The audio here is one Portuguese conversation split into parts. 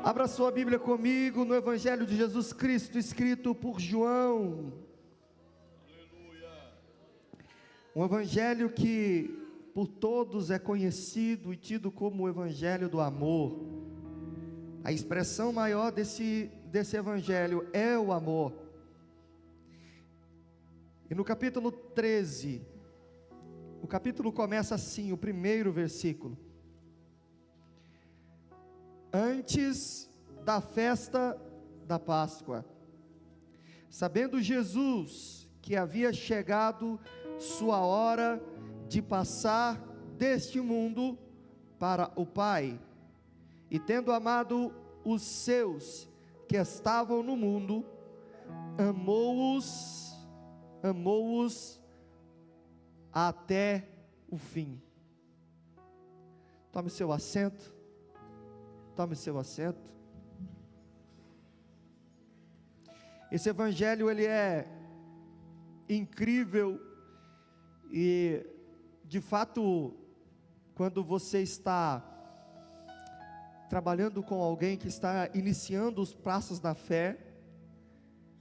Abra sua Bíblia comigo no Evangelho de Jesus Cristo, escrito por João. Aleluia. Um evangelho que por todos é conhecido e tido como o Evangelho do amor. A expressão maior desse evangelho é o amor. E no capítulo 13, o capítulo começa assim, o primeiro versículo: antes da festa da Páscoa, sabendo Jesus que havia chegado sua hora de passar deste mundo para o Pai, e tendo amado os seus que estavam no mundo, amou-os até o fim. Tome seu assento. Tome seu assento. Esse evangelho, ele é incrível e, de fato, quando você está trabalhando com alguém que está iniciando os passos da fé,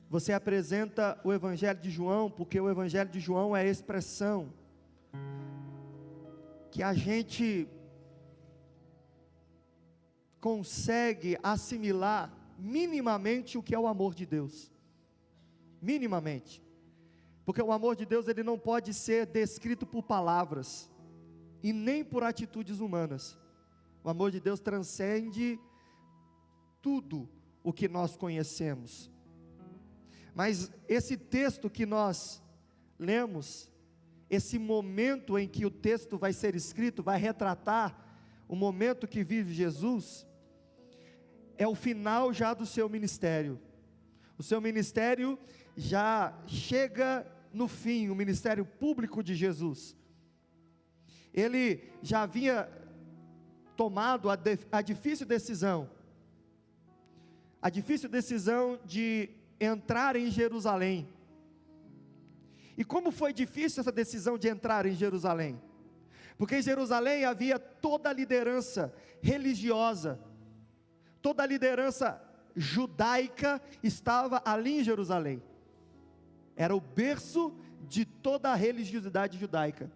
você apresenta o Evangelho de João, porque o Evangelho de João é a expressão que a gente consegue assimilar minimamente o que é o amor de Deus. Minimamente. Porque o amor de Deus, ele não pode ser descrito por palavras e nem por atitudes humanas. O amor de Deus transcende tudo o que nós conhecemos. Mas esse texto que nós lemos, esse momento em que o texto vai ser escrito, vai retratar o momento que vive Jesus, é o final já do seu ministério. O seu ministério já chega no fim, o ministério público de Jesus. Ele já havia tomado a difícil decisão de entrar em Jerusalém. E como foi difícil essa decisão de entrar em Jerusalém? Porque em Jerusalém havia toda a liderança religiosa, toda a liderança judaica estava ali em Jerusalém. Era o berço de toda a religiosidade judaica.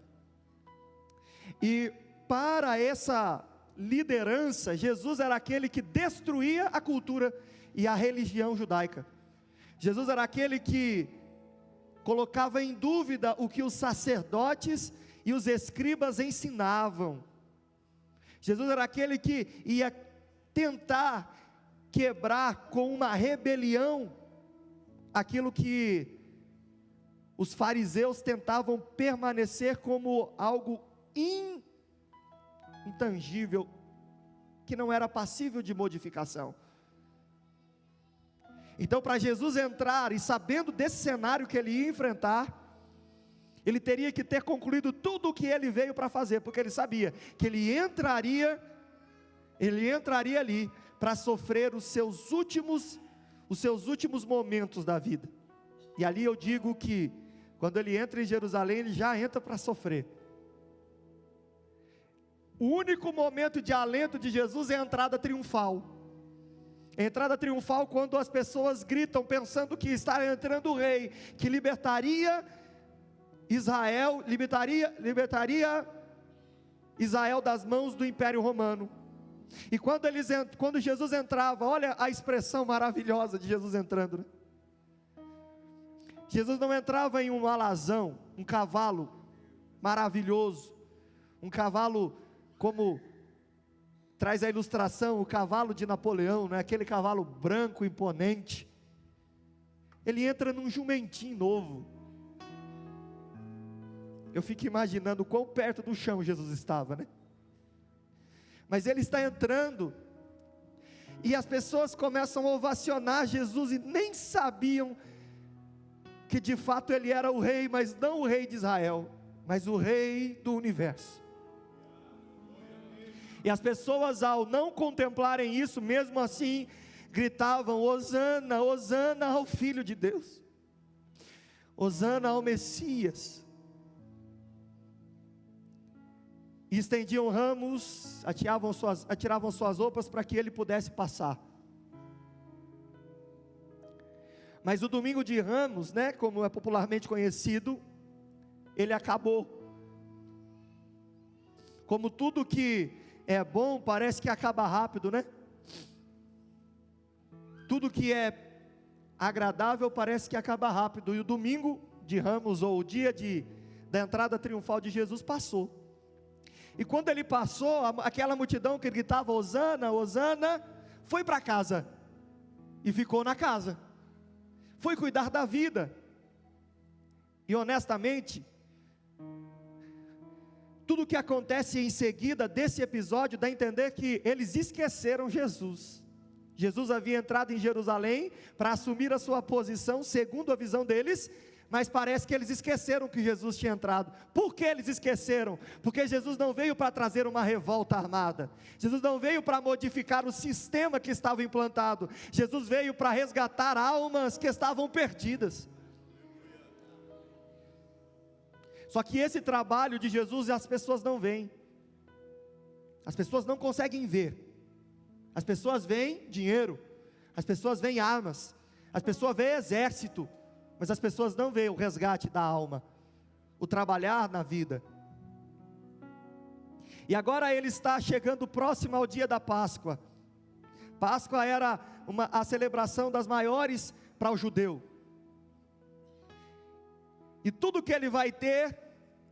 E para essa liderança, Jesus era aquele que destruía a cultura e a religião judaica. Jesus era aquele que colocava em dúvida o que os sacerdotes e os escribas ensinavam. Jesus era aquele que ia tentar quebrar com uma rebelião aquilo que os fariseus tentavam permanecer como algo intangível, que não era passível de modificação. Então, para Jesus entrar, e sabendo desse cenário que ele ia enfrentar, ele teria que ter concluído tudo o que ele veio para fazer, porque ele sabia que ele entraria ali para sofrer os seus últimos momentos da vida. E ali eu digo que quando ele entra em Jerusalém, ele já entra para sofrer. O único momento de alento de Jesus é a entrada triunfal. A entrada triunfal quando as pessoas gritam pensando que está entrando o rei, que libertaria Israel, libertaria Israel das mãos do Império Romano. E quando Jesus entrava, olha a expressão maravilhosa de Jesus entrando, né? Jesus não entrava em um alazão, um cavalo maravilhoso, um cavalo como traz a ilustração, o cavalo de Napoleão, né? Aquele cavalo branco, imponente. Ele entra num jumentinho novo. Eu fico imaginando quão perto do chão Jesus estava, né? Mas ele está entrando, e as pessoas começam a ovacionar Jesus, e nem sabiam que de fato ele era o rei, mas não o rei de Israel, mas o rei do universo. E as pessoas, ao não contemplarem isso, mesmo assim, gritavam: Hosana, Hosana ao Filho de Deus, Hosana ao Messias. E estendiam ramos, atiravam suas roupas para que ele pudesse passar. Mas o domingo de Ramos, né, como é popularmente conhecido, ele acabou. Como tudo que é bom parece que acaba rápido, né? Tudo que é agradável parece que acaba rápido. E o domingo de Ramos, ou o dia da entrada triunfal de Jesus, passou. E quando ele passou, aquela multidão que gritava Hosana, Hosana, foi para casa e ficou na casa. Foi cuidar da vida. E honestamente, tudo o que acontece em seguida desse episódio dá a entender que eles esqueceram Jesus. Jesus havia entrado em Jerusalém para assumir a sua posição segundo a visão deles, mas parece que eles esqueceram que Jesus tinha entrado. Por que eles esqueceram? Porque Jesus não veio para trazer uma revolta armada. Jesus não veio para modificar o sistema que estava implantado. Jesus veio para resgatar almas que estavam perdidas. Só que esse trabalho de Jesus as pessoas não veem. As pessoas não conseguem ver. As pessoas veem dinheiro. As pessoas veem armas. As pessoas veem exército. Mas as pessoas não veem o resgate da alma, o trabalhar na vida. E agora ele está chegando próximo ao dia da Páscoa. Páscoa era a celebração das maiores para o judeu. E tudo que ele vai ter,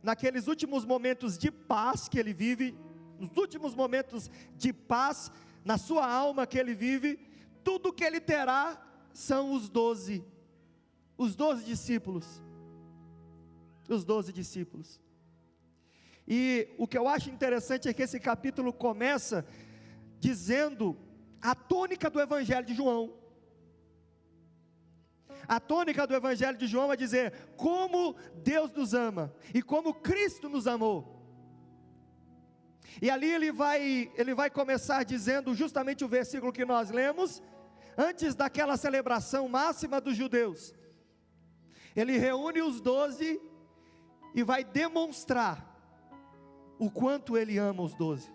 naqueles últimos momentos de paz que ele vive, nos últimos momentos de paz, na sua alma que ele vive, tudo que ele terá são os 12 discípulos. Os 12 discípulos. E o que eu acho interessante é que esse capítulo começa dizendo a tônica do Evangelho de João. A tônica do Evangelho de João é dizer como Deus nos ama e como Cristo nos amou. E ali ele vai começar dizendo justamente o versículo que nós lemos, antes daquela celebração máxima dos judeus. Ele reúne os 12 e vai demonstrar o quanto ele ama os 12.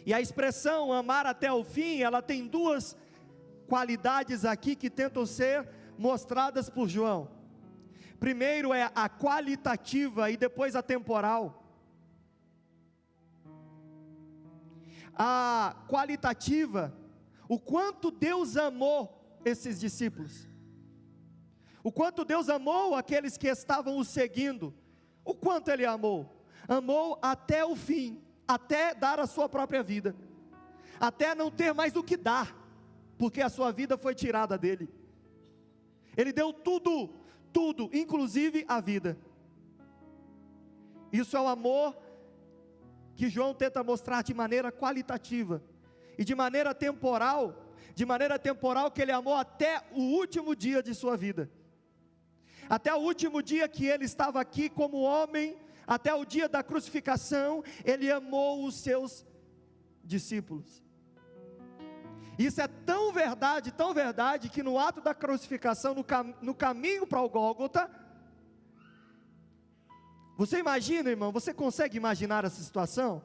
E a expressão amar até o fim, ela tem duas qualidades aqui que tentam ser mostradas por João. Primeiro é a qualitativa e depois a temporal. A qualitativa, o quanto Deus amou esses discípulos. O quanto Deus amou aqueles que estavam o seguindo. O quanto Ele amou. Amou até o fim, até dar a sua própria vida. Até não ter mais o que dar, porque a sua vida foi tirada dele. Ele deu tudo, tudo, inclusive a vida. Isso é o amor que João tenta mostrar de maneira qualitativa. E de maneira temporal que ele amou até o último dia de sua vida. Até o último dia que ele estava aqui como homem, até o dia da crucificação, ele amou os seus discípulos. Isso é tão verdade, que no ato da crucificação, no caminho para o Gólgota, você imagina, irmão, você consegue imaginar essa situação?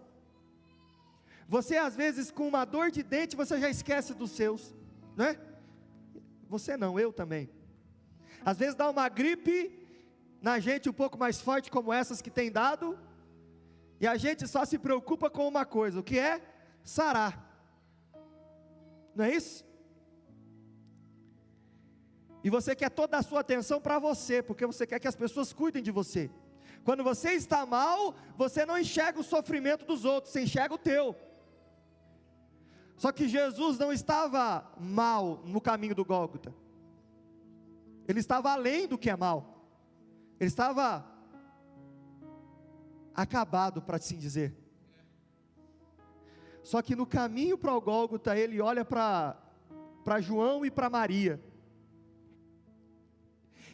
Você às vezes com uma dor de dente, você já esquece dos seus, não é? Você não, eu também. Às vezes dá uma gripe na gente um pouco mais forte, como essas que tem dado, e a gente só se preocupa com uma coisa, o que é? Sarar. Não é isso? E você quer toda a sua atenção para você, porque você quer que as pessoas cuidem de você. Quando você está mal, você não enxerga o sofrimento dos outros, você enxerga o teu. Só que Jesus não estava mal no caminho do Gólgota. Ele estava além do que é mal. Ele estava acabado, para assim dizer. Só que no caminho para o Gólgota, ele olha para João e para Maria.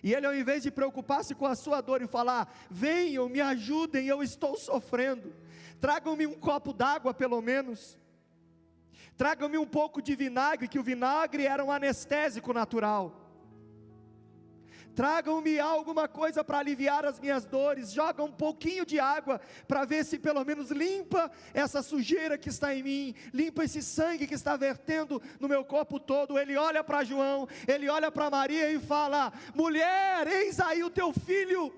E ele, ao invés de preocupar-se com a sua dor e falar: venham, me ajudem, eu estou sofrendo, tragam-me um copo d'água pelo menos, tragam-me um pouco de vinagre, que o vinagre era um anestésico natural, tragam-me alguma coisa para aliviar as minhas dores, joga um pouquinho de água, para ver se pelo menos limpa essa sujeira que está em mim, limpa esse sangue que está vertendo no meu corpo todo. Ele olha para João, ele olha para Maria e fala: mulher, eis aí o teu filho.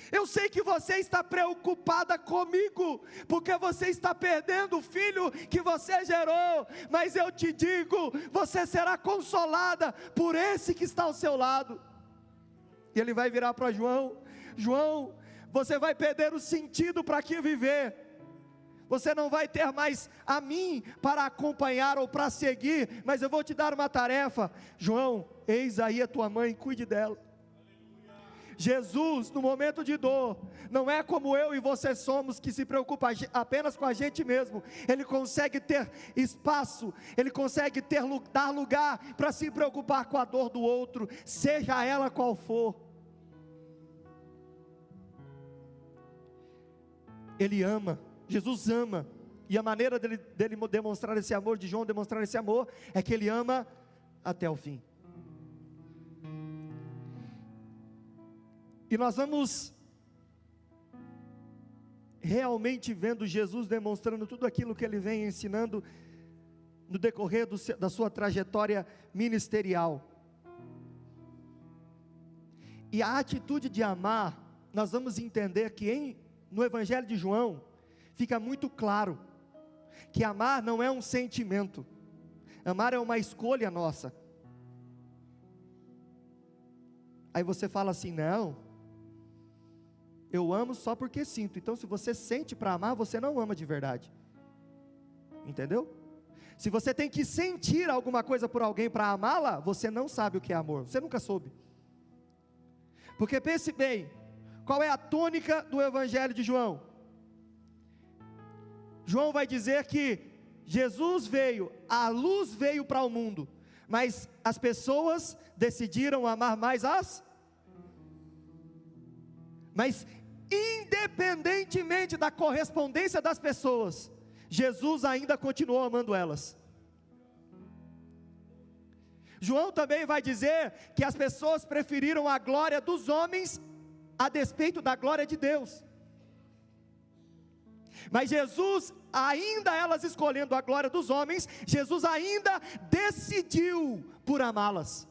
Eu sei que você está preocupada comigo, porque você está perdendo o filho que você gerou, mas eu te digo, você será consolada por esse que está ao seu lado. E ele vai virar para João: João, você vai perder o sentido para que viver, você não vai ter mais a mim para acompanhar ou para seguir, mas eu vou te dar uma tarefa. João, eis aí a tua mãe, cuide dela. Jesus, no momento de dor, não é como eu e você somos, que se preocupa apenas com a gente mesmo. Ele consegue ter espaço, ele consegue dar lugar para se preocupar com a dor do outro, seja ela qual for. Ele ama, Jesus ama, e a maneira dele demonstrar esse amor, de João demonstrar esse amor, é que ele ama até o fim. E nós vamos realmente vendo Jesus demonstrando tudo aquilo que ele vem ensinando no decorrer da sua trajetória ministerial. E a atitude de amar, nós vamos entender que no Evangelho de João, fica muito claro, que amar não é um sentimento, amar é uma escolha nossa. Aí você fala assim: não, eu amo só porque sinto. Então se você sente para amar, você não ama de verdade, entendeu? Se você tem que sentir alguma coisa por alguém para amá-la, você não sabe o que é amor, você nunca soube. Porque pense bem, qual é a tônica do Evangelho de João? João vai dizer que Jesus veio, a luz veio para o mundo, mas as pessoas decidiram amar mais mas independentemente da correspondência das pessoas, Jesus ainda continuou amando elas. João também vai dizer que as pessoas preferiram a glória dos homens a despeito da glória de Deus. Mas Jesus, ainda elas escolhendo a glória dos homens, Jesus ainda decidiu por amá-las.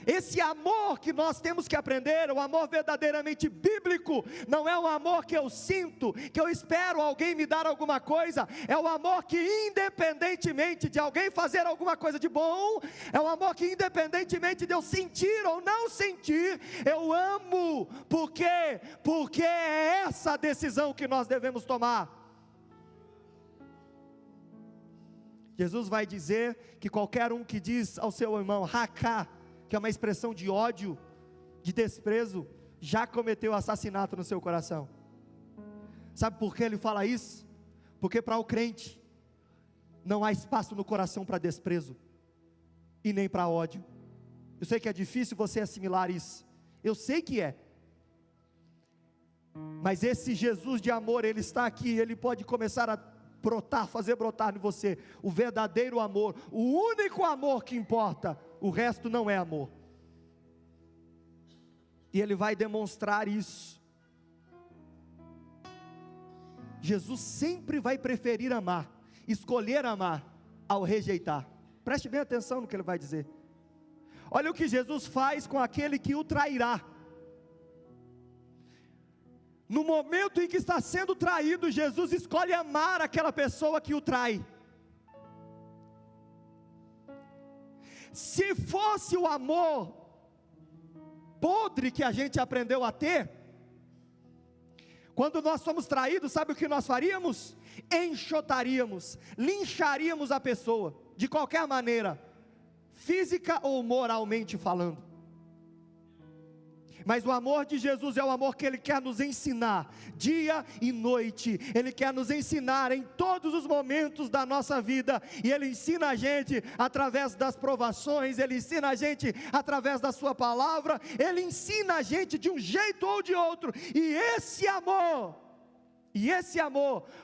Esse amor que nós temos que aprender, o amor verdadeiramente bíblico, não é um amor que eu sinto, que eu espero alguém me dar alguma coisa, é o amor que independentemente de alguém fazer alguma coisa de bom, é um amor que independentemente de eu sentir ou não sentir, eu amo. Por quê? Porque é essa a decisão que nós devemos tomar. Jesus vai dizer que qualquer um que diz ao seu irmão raká, que é uma expressão de ódio, de desprezo, já cometeu assassinato no seu coração. Sabe por que ele fala isso? Porque para o crente não há espaço no coração para desprezo e nem para ódio. Eu sei que é difícil você assimilar isso, eu sei que é, mas esse Jesus de amor, ele está aqui, ele pode começar a brotar, fazer brotar em você o verdadeiro amor, o único amor que importa. O resto não é amor. E ele vai demonstrar isso. Jesus sempre vai preferir amar, escolher amar, ao rejeitar. Preste bem atenção no que ele vai dizer. Olha o que Jesus faz com aquele que o trairá. No momento em que está sendo traído, Jesus escolhe amar aquela pessoa que o trai. Se fosse o amor podre que a gente aprendeu a ter, quando nós somos traídos, sabe o que nós faríamos? Enxotaríamos, lincharíamos a pessoa, de qualquer maneira, física ou moralmente falando. Mas o amor de Jesus é o amor que Ele quer nos ensinar, dia e noite. Ele quer nos ensinar em todos os momentos da nossa vida. E Ele ensina a gente através das provações, Ele ensina a gente através da sua palavra, Ele ensina a gente de um jeito ou de outro. E esse amor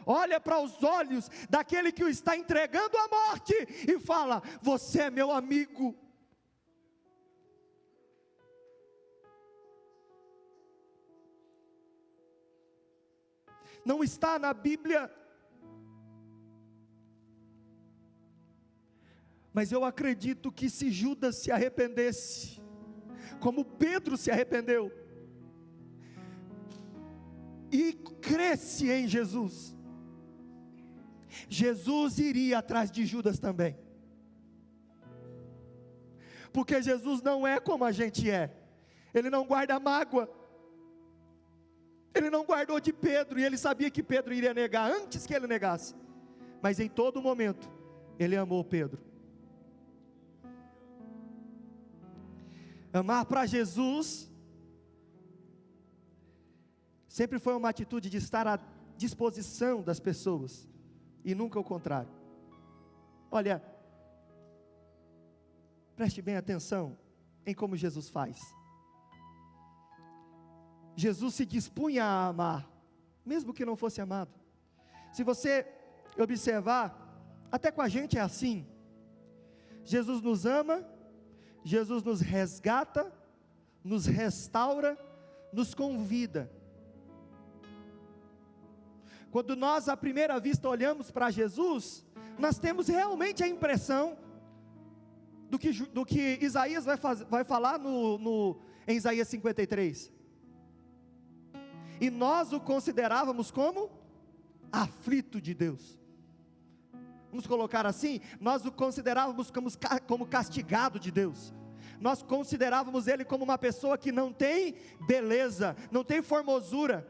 olha para os olhos daquele que o está entregando à morte e fala: você é meu amigo. não está na Bíblia. Mas eu acredito que se Judas se arrependesse, como Pedro se arrependeu, e cresce em Jesus, Jesus iria atrás de Judas também, porque Jesus não é como a gente é, Ele não guarda mágoa, Ele não guardou de Pedro, e Ele sabia que Pedro iria negar, antes que ele negasse, mas em todo momento, Ele amou Pedro. Amar para Jesus sempre foi uma atitude de estar à disposição das pessoas, e nunca o contrário. Olha, preste bem atenção em como Jesus faz. Jesus se dispunha a amar, mesmo que não fosse amado. Se você observar, até com a gente é assim. Jesus nos ama, Jesus nos resgata, nos restaura, nos convida. Quando nós à primeira vista olhamos para Jesus, nós temos realmente a impressão do que Isaías vai falar em Isaías 53. E nós o considerávamos como aflito de Deus. Vamos colocar assim, nós o considerávamos como castigado de Deus. Nós considerávamos ele como uma pessoa que não tem beleza, não tem formosura.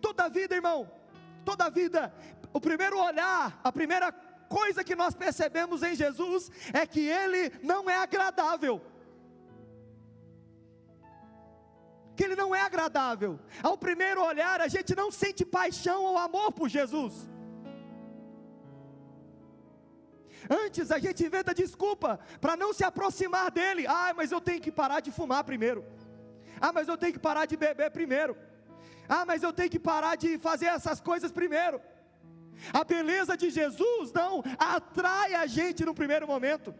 Toda a vida, irmão, toda a vida, o primeiro olhar, a primeira coisa que nós percebemos em Jesus, é que Ele não é agradável, que Ele não é agradável. Ao primeiro olhar, a gente não sente paixão ou amor por Jesus. Antes a gente inventa desculpa para não se aproximar dele. Mas eu tenho que parar de fumar primeiro. Mas eu tenho que parar de beber primeiro. Mas eu tenho que parar de fazer essas coisas primeiro. A beleza de Jesus não atrai a gente no primeiro momento.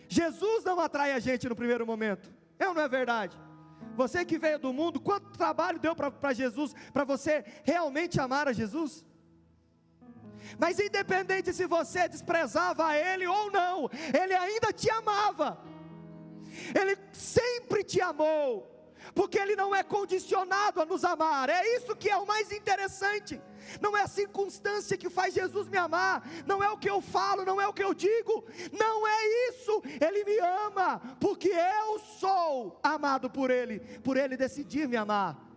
Jesus não atrai a gente no primeiro momento. Não é verdade? Você que veio do mundo, quanto trabalho deu para Jesus, para você realmente amar a Jesus? Mas independente se você desprezava Ele ou não, Ele ainda te amava. Ele sempre te amou, porque Ele não é condicionado a nos amar. É isso que é o mais interessante. Não é a circunstância que faz Jesus me amar, não é o que eu falo, não é o que eu digo, não é isso. Ele me ama, porque eu sou amado por Ele decidir me amar.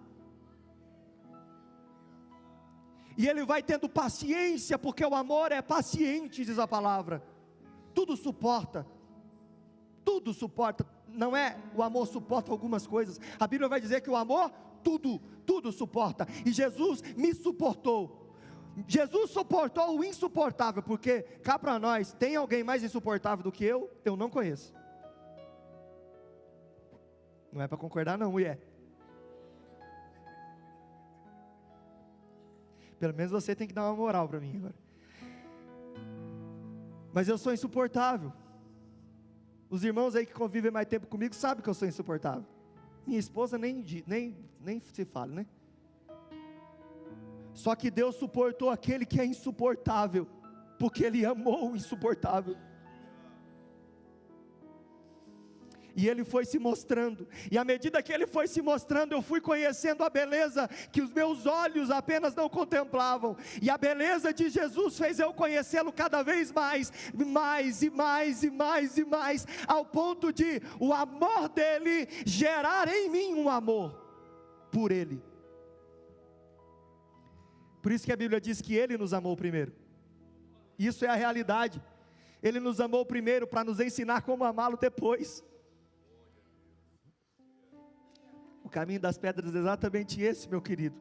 E Ele vai tendo paciência, porque o amor é paciente, diz a palavra. Tudo suporta. Não é o amor suporta algumas coisas. A Bíblia vai dizer que o amor tudo suporta. E Jesus me suportou. Jesus suportou o insuportável, porque cá para nós, tem alguém mais insuportável do que eu? Eu não conheço. Não é para concordar não, mulher. Pelo menos você tem que dar uma moral para mim agora. Mas eu sou insuportável. Os irmãos aí que convivem mais tempo comigo sabem que eu sou insuportável. Minha esposa nem se fala, né? Só que Deus suportou aquele que é insuportável, porque Ele amou o insuportável. E Ele foi se mostrando, e à medida que Ele foi se mostrando, eu fui conhecendo a beleza que os meus olhos apenas não contemplavam, e a beleza de Jesus fez eu conhecê-lo cada vez mais, ao ponto de o amor dEle gerar em mim um amor por Ele. Por isso que a Bíblia diz que Ele nos amou primeiro. Isso é a realidade. Ele nos amou primeiro para nos ensinar como amá-lo depois. O caminho das pedras é exatamente esse, meu querido.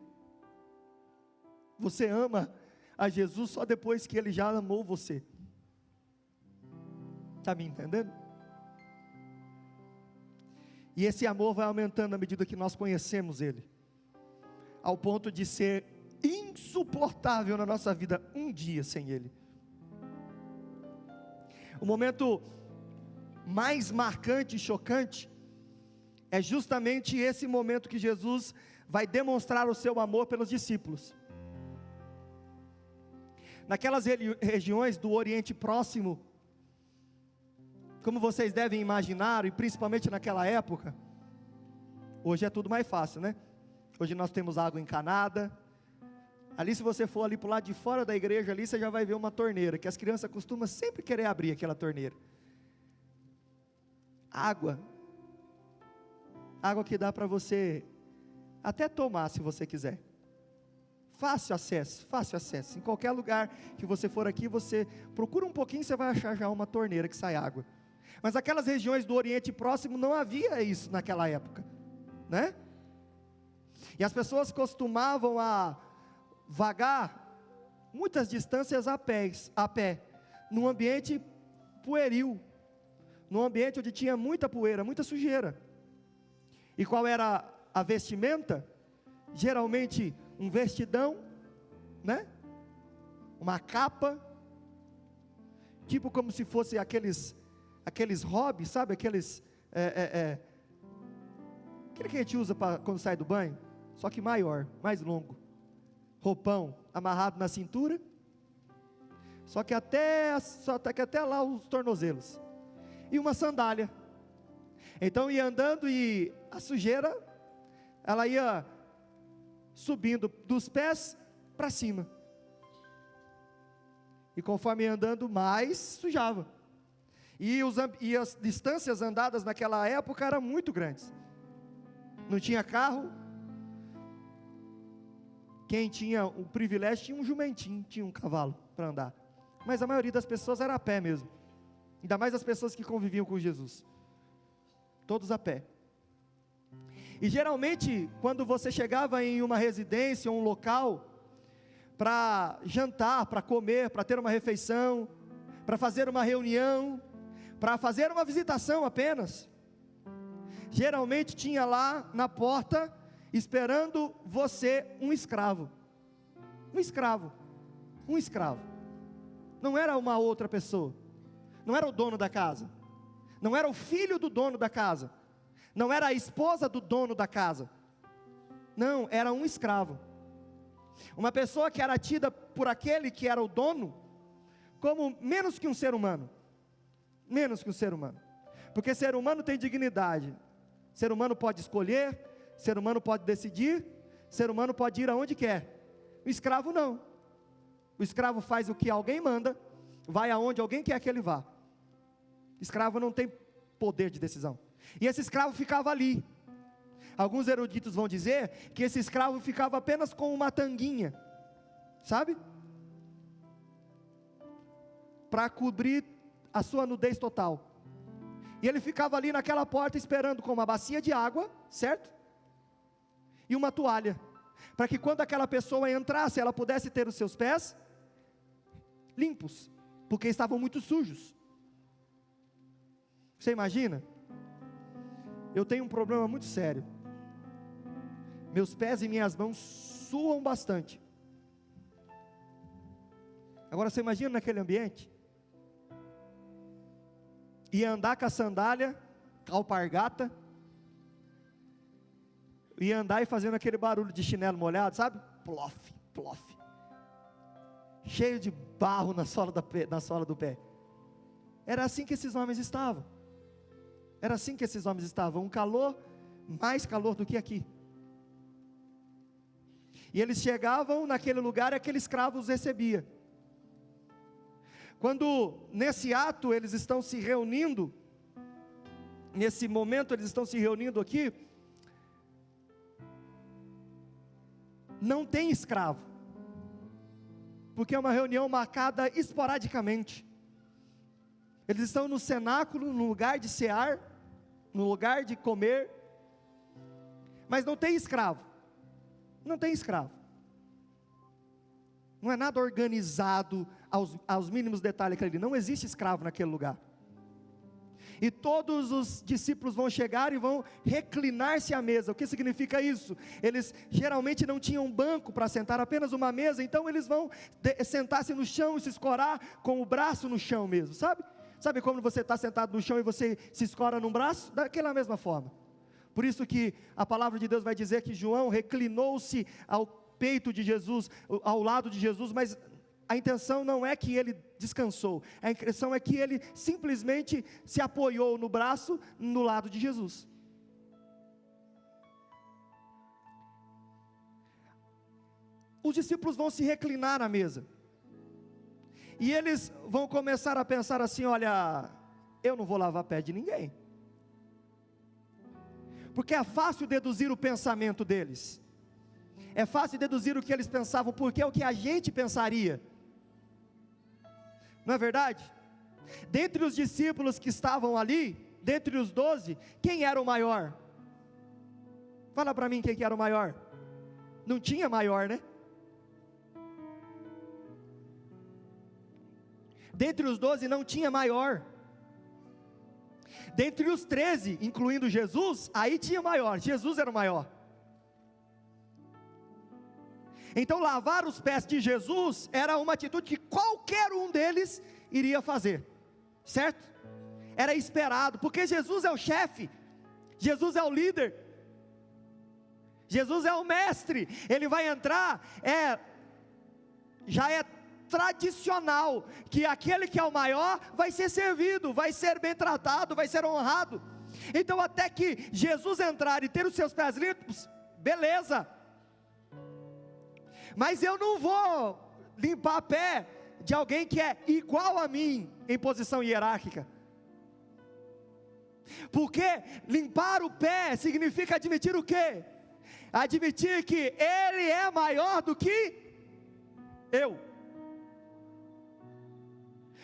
Você ama a Jesus só depois que Ele já amou você. Está me entendendo? E esse amor vai aumentando à medida que nós conhecemos Ele, ao ponto de ser insuportável na nossa vida um dia sem Ele. O momento mais marcante e chocante é justamente esse momento que Jesus vai demonstrar o seu amor pelos discípulos. naquelas regiões do Oriente Próximo, como vocês devem imaginar, e principalmente naquela época, hoje é tudo mais fácil, né? Hoje nós temos água encanada. Ali, se você for ali para o lado de fora da igreja, ali você já vai ver uma torneira, que as crianças costumam sempre querer abrir aquela torneira. Água que dá para você até tomar, se você quiser. Fácil acesso. Em qualquer lugar que você for aqui, você procura um pouquinho, você vai achar já uma torneira que sai água. Mas aquelas regiões do Oriente Próximo não havia isso naquela época, né? E as pessoas costumavam a vagar muitas distâncias a pé, num ambiente pueril, num ambiente onde tinha muita poeira, muita sujeira. E qual era a vestimenta? Geralmente um vestidão, né? Uma capa, tipo como se fosse aqueles hobbies, sabe? Aquele que a gente usa quando sai do banho, só que maior, mais longo. Roupão amarrado na cintura, só que até lá os tornozelos, e uma sandália. Então ia andando e a sujeira, ela ia subindo dos pés para cima, e conforme ia andando mais sujava, e as distâncias andadas naquela época eram muito grandes, não tinha carro. Quem tinha o privilégio tinha um jumentinho, tinha um cavalo para andar, mas a maioria das pessoas era a pé mesmo, ainda mais as pessoas que conviviam com Jesus, todos a pé. E geralmente, quando você chegava em uma residência, um local, para jantar, para comer, para ter uma refeição, para fazer uma reunião, para fazer uma visitação apenas, geralmente tinha lá na porta, esperando você, um escravo, não era uma outra pessoa, não era o dono da casa, não era o filho do dono da casa, não era a esposa do dono da casa, não, era um escravo, uma pessoa que era tida por aquele que era o dono, como menos que um ser humano, porque ser humano tem dignidade, ser humano pode escolher, ser humano pode decidir, ser humano pode ir aonde quer, o escravo não, o escravo faz o que alguém manda, vai aonde alguém quer que ele vá, escravo não tem poder de decisão, e esse escravo ficava ali. Alguns eruditos vão dizer que esse escravo ficava apenas com uma tanguinha, sabe? Para cobrir a sua nudez total, e ele ficava ali naquela porta esperando com uma bacia de água, certo? E uma toalha, para que quando aquela pessoa entrasse, ela pudesse ter os seus pés limpos, porque estavam muito sujos. Você imagina? Eu tenho um problema muito sério, meus pés e minhas mãos suam bastante. Agora você imagina naquele ambiente, e andar com a sandália, com a alpargata, e andar e fazendo aquele barulho de chinelo molhado, sabe? Plof, plof, cheio de barro na sola do pé. Era assim que esses homens estavam, um calor, mais calor do que aqui, e eles chegavam naquele lugar e aquele escravo os recebia. Quando nesse ato eles estão se reunindo, nesse momento eles estão se reunindo aqui, não tem escravo, porque é uma reunião marcada esporadicamente. Eles estão no cenáculo, no lugar de cear, no lugar de comer, mas não tem escravo, não é nada organizado aos mínimos detalhes, não existe escravo naquele lugar. E todos os discípulos vão chegar e vão reclinar-se à mesa. O que significa isso? Eles geralmente não tinham um banco para sentar, apenas uma mesa, então eles vão sentar-se no chão e se escorar com o braço no chão mesmo, sabe? Sabe quando você está sentado no chão e você se escora num braço? Daquela mesma forma. Por isso que a palavra de Deus vai dizer que João reclinou-se ao peito de Jesus, ao lado de Jesus, mas a intenção não é que ele descansou, a intenção é que ele simplesmente se apoiou no braço, no lado de Jesus. Os discípulos vão se reclinar na mesa, e eles vão começar a pensar assim: olha, eu não vou lavar pé de ninguém, porque é fácil deduzir o pensamento deles, é fácil deduzir o que eles pensavam, porque é o que a gente pensaria, não é verdade? Dentre os discípulos que estavam ali, dentre os 12, quem era o maior? Fala para mim quem que era o maior. Não tinha maior, né? Dentre os 12 não tinha maior. Dentre os 13, incluindo Jesus, aí tinha maior, Jesus era o maior. Então lavar os pés de Jesus era uma atitude que qualquer um deles iria fazer, certo? Era esperado, porque Jesus é o chefe, Jesus é o líder, Jesus é o mestre. Ele vai entrar, já é tradicional, que aquele que é o maior vai ser servido, vai ser bem tratado, vai ser honrado. Então até que Jesus entrar e ter os seus pés limpos, beleza, mas eu não vou limpar pé de alguém que é igual a mim, em posição hierárquica, porque limpar o pé significa admitir o quê? Admitir que ele é maior do que eu,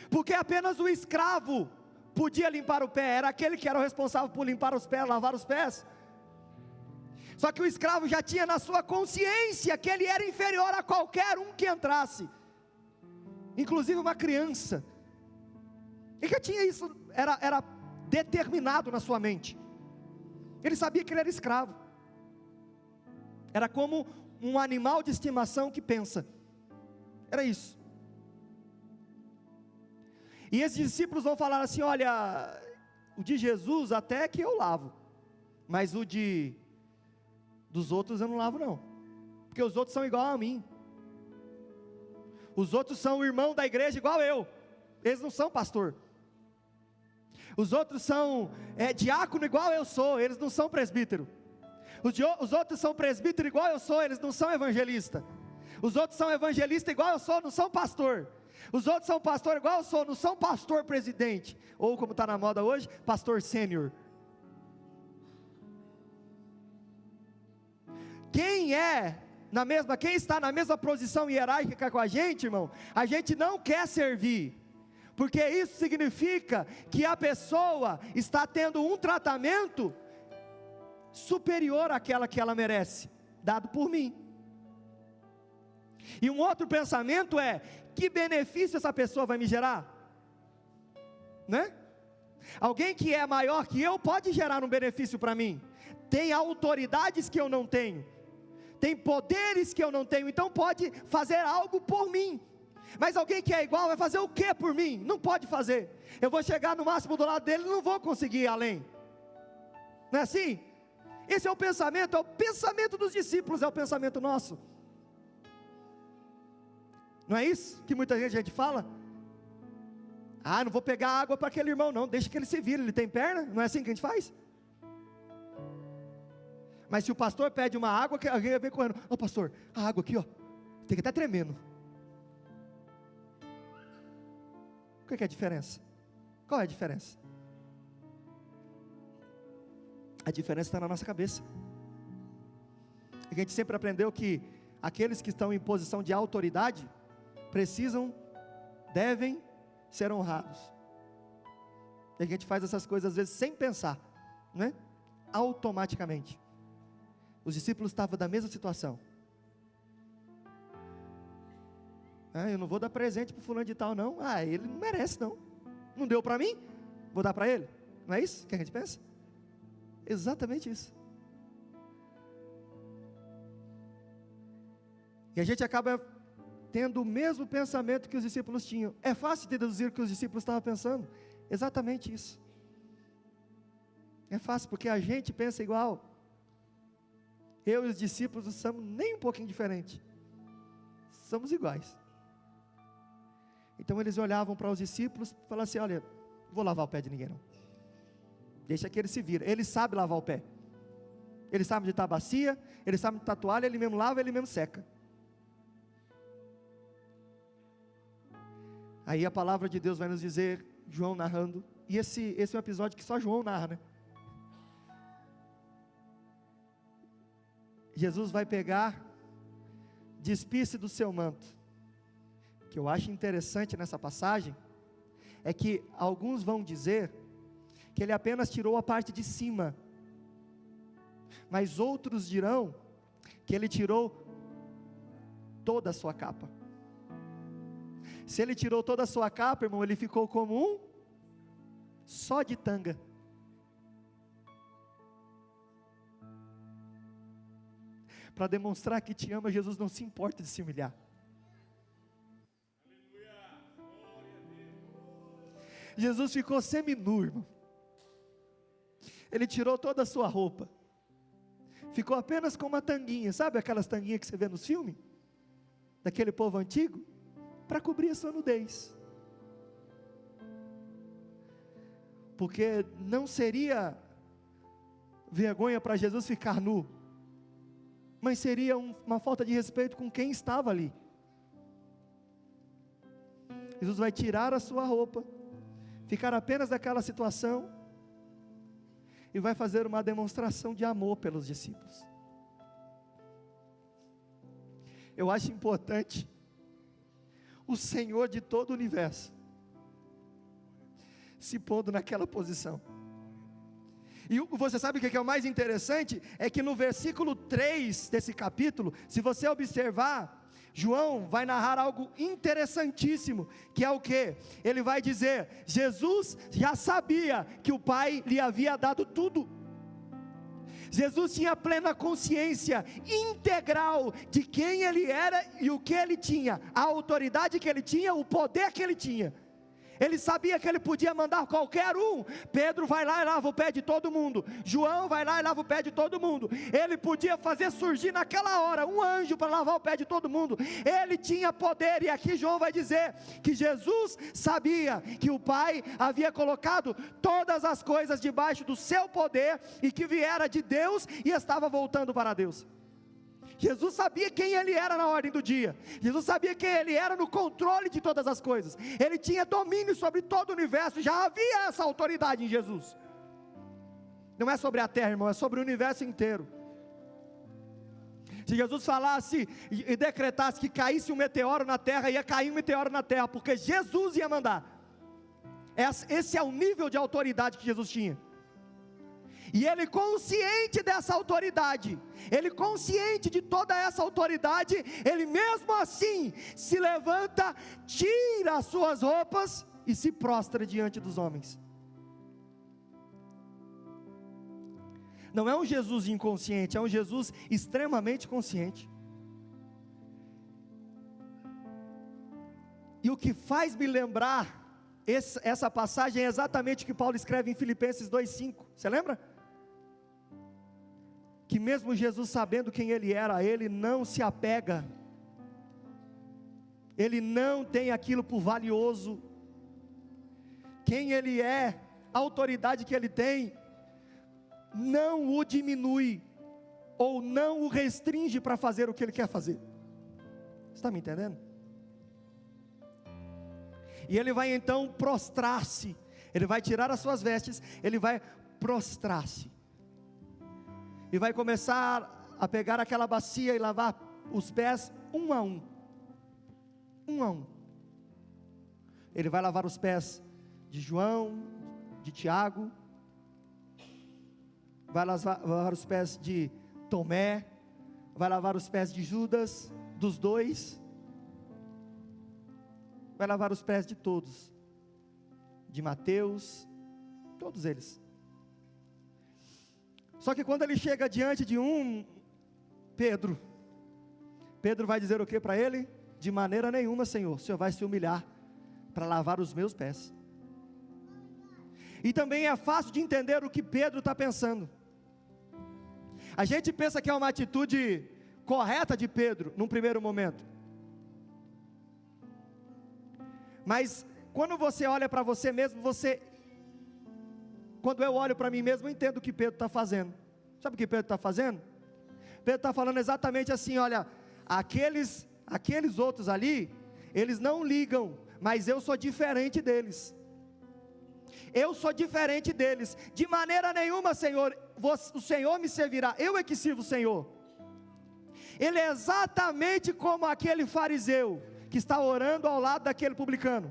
porque apenas o escravo podia limpar o pé, era aquele que era o responsável por limpar os pés, lavar os pés. Só que o escravo já tinha na sua consciência que ele era inferior a qualquer um que entrasse, inclusive uma criança. Ele já tinha isso, era determinado na sua mente. Ele sabia que ele era escravo. Era como um animal de estimação que pensa. Era isso. E esses discípulos vão falar assim: olha, o de Jesus até que eu lavo, mas o dos outros eu não lavo não, porque os outros são igual a mim, os outros são o irmão da igreja igual eu, eles não são pastor, os outros são diácono igual eu sou, eles não são presbítero, os outros são presbítero igual eu sou, eles não são evangelista, os outros são evangelista igual eu sou, não são pastor, os outros são pastor igual eu sou, não são pastor presidente, ou como está na moda hoje, pastor sênior. Quem está na mesma posição hierárquica com a gente, irmão, a gente não quer servir, porque isso significa que a pessoa está tendo um tratamento superior àquela que ela merece, dado por mim. E um outro pensamento é: que benefício essa pessoa vai me gerar? Né? Alguém que é maior que eu pode gerar um benefício para mim, tem autoridades que eu não tenho, tem poderes que eu não tenho, então pode fazer algo por mim. Mas alguém que é igual vai fazer o que por mim? Não pode fazer. Eu vou chegar no máximo do lado dele, não vou conseguir ir além. Não é assim? Esse é o pensamento dos discípulos, é o pensamento nosso. Não é isso que muita gente fala? Ah, não vou pegar água para aquele irmão não, deixa que ele se vire, ele tem perna. Não é assim que a gente faz? Mas se o pastor pede uma água, alguém vem correndo: ô pastor, a água aqui, ó, tem que estar tremendo. O que é a diferença? Qual é a diferença? A diferença está na nossa cabeça. A gente sempre aprendeu que aqueles que estão em posição de autoridade devem ser honrados. E a gente faz essas coisas às vezes sem pensar, não é? Automaticamente. Os discípulos estavam da mesma situação. Eu não vou dar presente para o fulano de tal não. Ele não merece não. Não deu para mim, vou dar para ele. Não é isso que a gente pensa? Exatamente isso. E a gente acaba tendo o mesmo pensamento que os discípulos tinham. É fácil deduzir o que os discípulos estavam pensando. Exatamente isso. É fácil, porque a gente pensa igual. Eu e os discípulos não somos nem um pouquinho diferentes. Somos iguais. Então eles olhavam para os discípulos e falavam assim: olha, não vou lavar o pé de ninguém não, deixa que ele se vira, ele sabe lavar o pé, ele sabe onde está a bacia, ele sabe onde está a toalha, ele mesmo lava, ele mesmo seca. Aí a palavra de Deus vai nos dizer, João narrando, e esse é um episódio que só João narra, né? Jesus vai pegar, despir-se do seu manto. O que eu acho interessante nessa passagem, é que alguns vão dizer, que ele apenas tirou a parte de cima, mas outros dirão, que ele tirou toda a sua capa. Se ele tirou toda a sua capa, irmão, ele ficou como um só de tanga. Para demonstrar que te ama, Jesus não se importa de se humilhar. Jesus ficou seminu, irmão. Ele tirou toda a sua roupa. Ficou apenas com uma tanguinha. Sabe aquelas tanguinhas que você vê nos filmes? Daquele povo antigo? Para cobrir a sua nudez. Porque não seria vergonha para Jesus ficar nu, mas seria uma falta de respeito com quem estava ali. Jesus vai tirar a sua roupa, ficar apenas daquela situação, e vai fazer uma demonstração de amor pelos discípulos. Eu acho importante o Senhor de todo o universo se pondo naquela posição. E você sabe o que é o mais interessante? É que no versículo 3 desse capítulo, se você observar, João vai narrar algo interessantíssimo, que é o que? Ele vai dizer, Jesus já sabia que o Pai lhe havia dado tudo. Jesus tinha plena consciência integral de quem ele era e o que ele tinha, a autoridade que ele tinha, o poder que ele tinha. Ele sabia que ele podia mandar qualquer um. Pedro vai lá e lava o pé de todo mundo. João vai lá e lava o pé de todo mundo. Ele podia fazer surgir naquela hora um anjo para lavar o pé de todo mundo. Ele tinha poder, e aqui João vai dizer que Jesus sabia que o Pai havia colocado todas as coisas debaixo do seu poder, e que viera de Deus e estava voltando para Deus. Jesus sabia quem ele era na ordem do dia. Jesus sabia quem ele era no controle de todas as coisas. Ele tinha domínio sobre todo o universo. Já havia essa autoridade em Jesus. Não é sobre a terra, irmão, é sobre o universo inteiro. Se Jesus falasse e decretasse que caísse um meteoro na terra, ia cair um meteoro na terra, porque Jesus ia mandar. Esse é o nível de autoridade que Jesus tinha. E ele, consciente dessa autoridade, ele consciente de toda essa autoridade, ele mesmo assim se levanta, tira as suas roupas e se prostra diante dos homens. Não é um Jesus inconsciente, é um Jesus extremamente consciente. E o que faz me lembrar essa passagem é exatamente o que Paulo escreve em Filipenses 2,5, você lembra? Que mesmo Jesus sabendo quem ele era, ele não se apega, ele não tem aquilo por valioso. Quem ele é, a autoridade que ele tem, não o diminui, ou não o restringe para fazer o que ele quer fazer. Você está me entendendo? E ele vai então prostrar-se, ele vai tirar as suas vestes, ele vai prostrar-se, e vai começar a pegar aquela bacia e lavar os pés um a um. Ele vai lavar os pés de João, de Tiago, vai lavar os pés de Tomé, vai lavar os pés de Judas, dos dois, vai lavar os pés de todos, de Mateus, todos eles. Só que quando ele chega diante de Pedro vai dizer o que para ele? De maneira nenhuma, Senhor, o Senhor vai se humilhar para lavar os meus pés. E também é fácil de entender o que Pedro está pensando. A gente pensa que é uma atitude correta de Pedro, num primeiro momento, Mas quando você olha para você mesmo, quando eu olho para mim mesmo, eu entendo o que Pedro está fazendo. Sabe o que Pedro está fazendo? Pedro está falando exatamente assim: olha, aqueles outros ali, eles não ligam, mas eu sou diferente deles. Eu sou diferente deles. De maneira nenhuma, Senhor, o Senhor me servirá. Eu é que sirvo o Senhor. Ele é exatamente como aquele fariseu que está orando ao lado daquele publicano.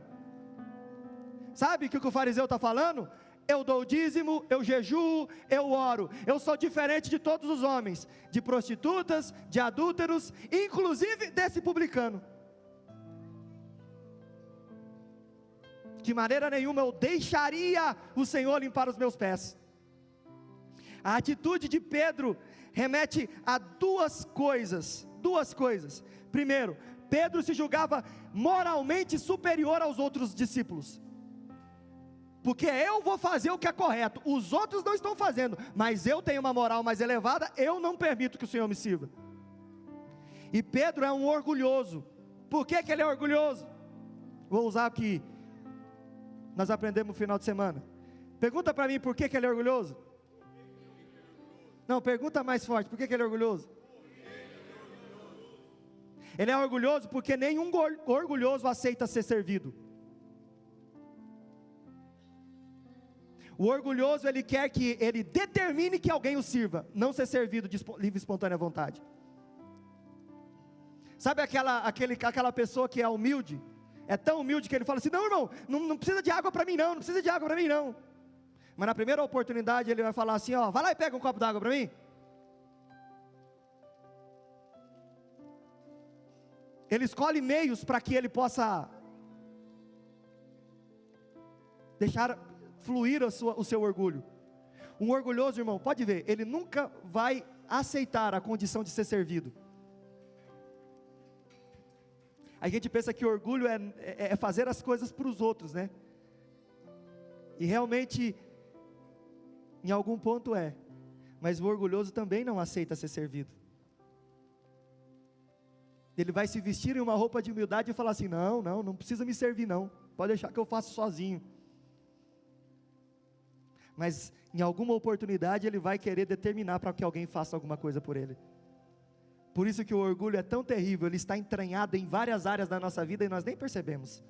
Sabe o que o fariseu está falando? Eu dou o dízimo, eu jejuo, eu oro. Eu sou diferente de todos os homens, de prostitutas, de adúlteros, inclusive desse publicano. De maneira nenhuma eu deixaria o Senhor limpar os meus pés. A atitude de Pedro remete a duas coisas. Primeiro, Pedro se julgava moralmente superior aos outros discípulos, porque eu vou fazer o que é correto, os outros não estão fazendo, mas eu tenho uma moral mais elevada, eu não permito que o Senhor me sirva. E Pedro é um orgulhoso. Por que ele é orgulhoso? Vou usar o que nós aprendemos no final de semana. Pergunta para mim, por que ele é orgulhoso? Não, pergunta mais forte, por que ele é orgulhoso? Ele é orgulhoso porque nenhum orgulhoso aceita ser servido. O orgulhoso, ele quer que ele determine que alguém o sirva, não ser servido de livre e espontânea vontade. Sabe aquela pessoa que é humilde? É tão humilde que ele fala assim: não, irmão, não precisa de água para mim não, não precisa de água para mim não. Mas na primeira oportunidade ele vai falar assim: ó, vai lá e pega um copo d'água para mim. Ele escolhe meios para que ele possa deixar fluir o seu orgulho. Um orgulhoso, irmão, pode ver, ele nunca vai aceitar a condição de ser servido. A gente pensa que orgulho é fazer as coisas para os outros, né? E realmente, em algum ponto mas o orgulhoso também não aceita ser servido. Ele vai se vestir em uma roupa de humildade e falar assim: não precisa me servir não, pode deixar que eu faço sozinho. Mas em alguma oportunidade ele vai querer determinar para que alguém faça alguma coisa por ele. Por isso que o orgulho é tão terrível, ele está entranhado em várias áreas da nossa vida e nós nem percebemos.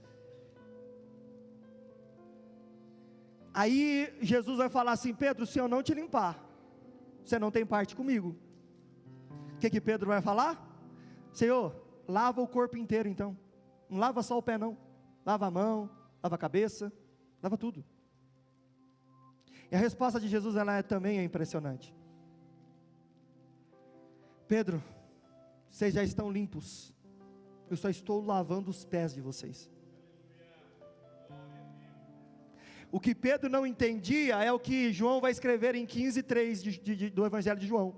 Aí Jesus vai falar assim: Pedro, se eu não te limpar, você não tem parte comigo. O que Pedro vai falar? Senhor, lava o corpo inteiro então, não lava só o pé não, lava a mão, lava a cabeça, lava tudo. E a resposta de Jesus também é impressionante. Pedro, vocês já estão limpos, eu só estou lavando os pés de vocês. O que Pedro não entendia é o que João vai escrever em 15:3 do Evangelho de João,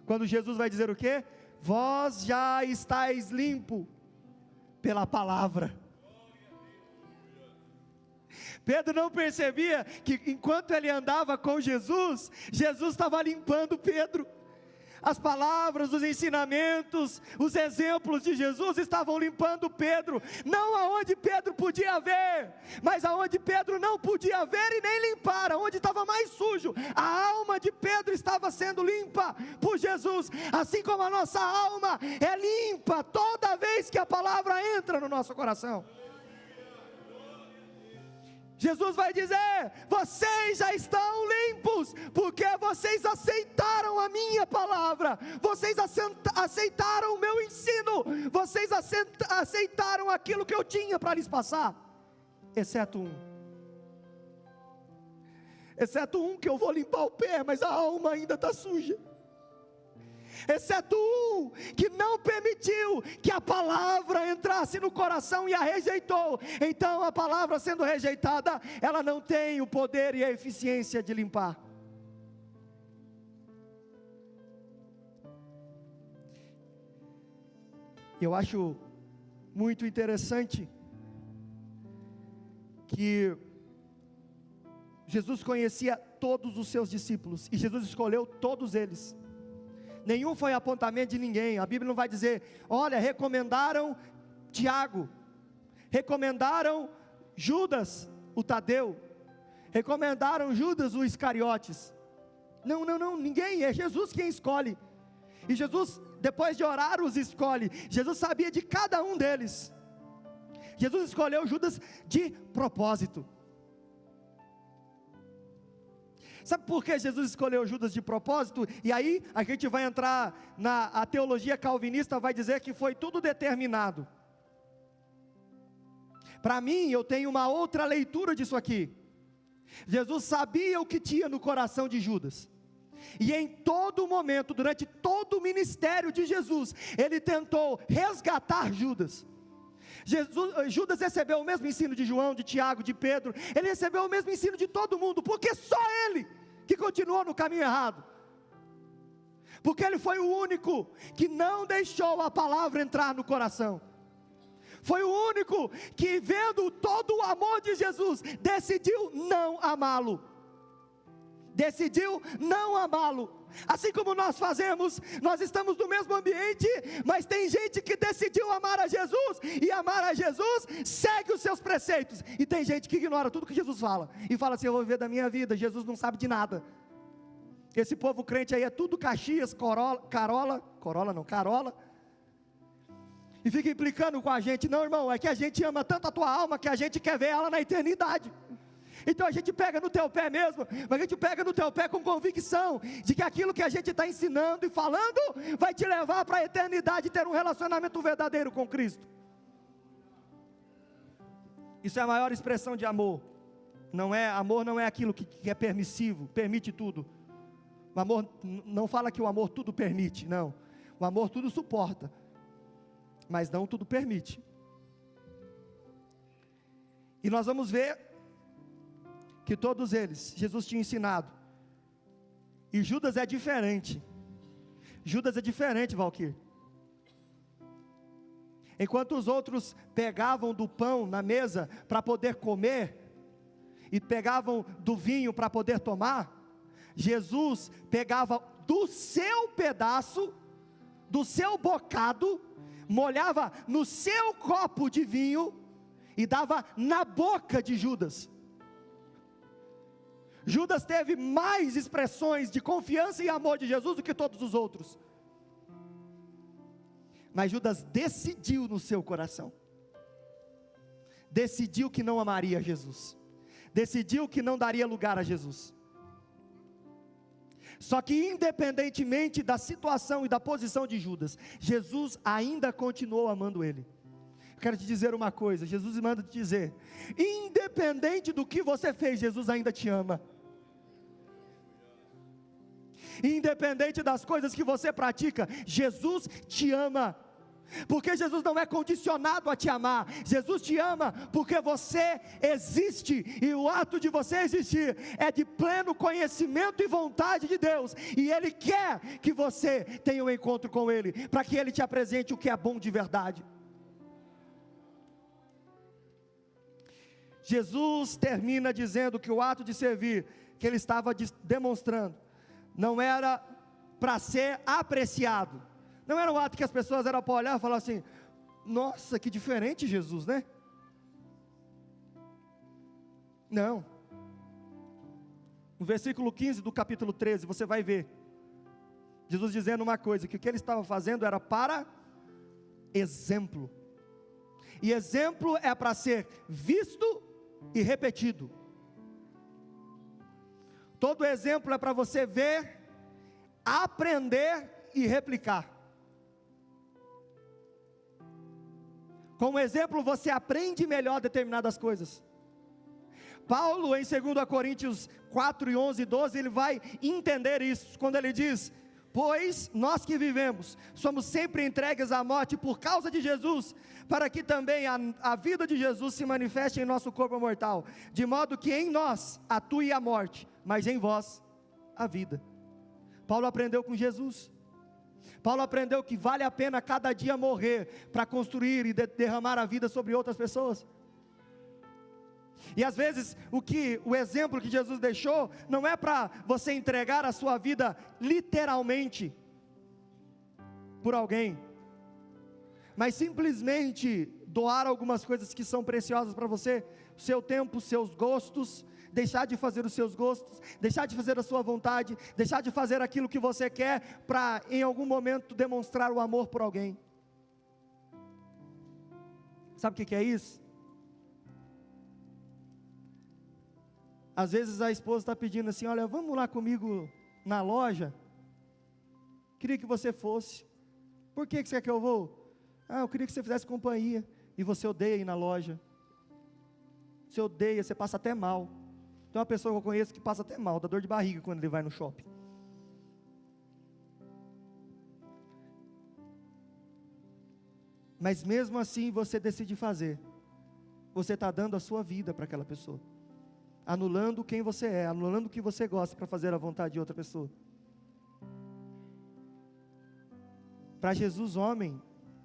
quando Jesus vai dizer o quê? Vós já estáis limpo pela palavra. Pedro não percebia que enquanto ele andava com Jesus, Jesus estava limpando Pedro. As palavras, os ensinamentos, os exemplos de Jesus estavam limpando Pedro, não aonde Pedro podia ver, mas aonde Pedro não podia ver e nem limpar, aonde estava mais sujo, a alma de Pedro estava sendo limpa por Jesus, assim como a nossa alma é limpa toda vez que a palavra entra no nosso coração. Jesus vai dizer: vocês já estão limpos, porque vocês aceitaram a minha palavra, vocês aceitaram o meu ensino, vocês aceitaram aquilo que eu tinha para lhes passar, exceto um que eu vou limpar o pé, mas a alma ainda está suja. Exceto um que não permitiu que a palavra entrasse no coração e a rejeitou. Então a palavra sendo rejeitada, ela não tem o poder e a eficiência de limpar. Eu acho muito interessante que Jesus conhecia todos os seus discípulos e Jesus escolheu todos eles. Nenhum foi apontamento de ninguém. A Bíblia não vai dizer: olha, recomendaram Tiago, recomendaram Judas, o Tadeu, recomendaram Judas, o Iscariotes. Não, ninguém, é Jesus quem escolhe. E Jesus, depois de orar, os escolhe. Jesus sabia de cada um deles. Jesus escolheu Judas de propósito. Sabe por que Jesus escolheu Judas de propósito? E aí a gente vai entrar a teologia calvinista vai dizer que foi tudo determinado. Para mim, eu tenho uma outra leitura disso aqui. Jesus sabia o que tinha no coração de Judas. E em todo momento, durante todo o ministério de Jesus, ele tentou resgatar Judas. Judas recebeu o mesmo ensino de João, de Tiago, de Pedro. Ele recebeu o mesmo ensino de todo mundo, porque só ele que continuou no caminho errado. Porque ele foi o único que não deixou a palavra entrar no coração. Foi o único que, vendo todo o amor de Jesus, decidiu não amá-lo. Decidiu não amá-lo. Assim como nós fazemos, nós estamos no mesmo ambiente, mas tem gente que decidiu amar a Jesus, e amar a Jesus segue os seus preceitos, e tem gente que ignora tudo que Jesus fala, e fala assim: eu vou viver da minha vida, Jesus não sabe de nada. Esse povo crente aí é tudo Caxias, Carola, e fica implicando com a gente. Não, irmão, é que a gente ama tanto a tua alma, que a gente quer ver ela na eternidade. Então a gente pega no teu pé mesmo, mas a gente pega no teu pé com convicção, de que aquilo que a gente está ensinando e falando, vai te levar para a eternidade, ter um relacionamento verdadeiro com Cristo. Isso é a maior expressão de amor. Amor não é aquilo que é permissivo, permite tudo. O amor não fala que o amor tudo permite, não. O amor tudo suporta, mas não tudo permite. E nós vamos ver que todos eles, Jesus tinha ensinado. E Judas é diferente. Judas é diferente, Valquir. Enquanto os outros pegavam do pão na mesa para poder comer, e pegavam do vinho para poder tomar, Jesus pegava do seu pedaço, do seu bocado, molhava no seu copo de vinho, e dava na boca de Judas. Judas teve mais expressões de confiança e amor de Jesus do que todos os outros. Mas Judas decidiu no seu coração. Decidiu que não amaria Jesus. Decidiu que não daria lugar a Jesus. Só que independentemente da situação e da posição de Judas, Jesus ainda continuou amando ele. Quero te dizer uma coisa, Jesus manda te dizer: independente do que você fez, Jesus ainda te ama. Independente das coisas que você pratica, Jesus te ama. Porque Jesus não é condicionado a te amar. Jesus te ama porque você existe, e o ato de você existir é de pleno conhecimento e vontade de Deus, e Ele quer que você tenha um encontro com Ele, para que Ele te apresente o que é bom de verdade. Jesus termina dizendo que o ato de servir, que Ele estava demonstrando, não era para ser apreciado. Não era um ato que as pessoas eram para olhar e falar assim: nossa, que diferente Jesus, né? Não. No versículo 15 do capítulo 13, você vai ver Jesus dizendo uma coisa, que o que Ele estava fazendo era para exemplo. E exemplo é para ser visto e repetido. Todo exemplo é para você ver, aprender e replicar. Com o exemplo você aprende melhor determinadas coisas. Paulo, em 2 Coríntios 4, 11 e 12, ele vai entender isso, quando ele diz: pois nós que vivemos, somos sempre entregues à morte por causa de Jesus, para que também a vida de Jesus se manifeste em nosso corpo mortal, de modo que em nós atue a morte, mas em vós a vida. Paulo aprendeu com Jesus. Paulo aprendeu que vale a pena cada dia morrer, para construir e derramar a vida sobre outras pessoas. E às vezes o exemplo que Jesus deixou, não é para você entregar a sua vida literalmente por alguém, mas simplesmente doar algumas coisas que são preciosas para você, seu tempo, seus gostos, deixar de fazer os seus gostos, deixar de fazer a sua vontade, deixar de fazer aquilo que você quer, para em algum momento demonstrar o amor por alguém. Sabe o que é isso? Às vezes a esposa está pedindo assim: olha, vamos lá comigo na loja, queria que você fosse. Por que você quer que eu vou? Eu queria que você fizesse companhia. E você odeia ir na loja, você odeia, você passa até mal. Tem uma pessoa que eu conheço que passa até mal, dá dor de barriga quando ele vai no shopping. Mas mesmo assim você decide fazer, você está dando a sua vida para aquela pessoa, anulando quem você é, anulando o que você gosta para fazer a vontade de outra pessoa. Para Jesus, homem,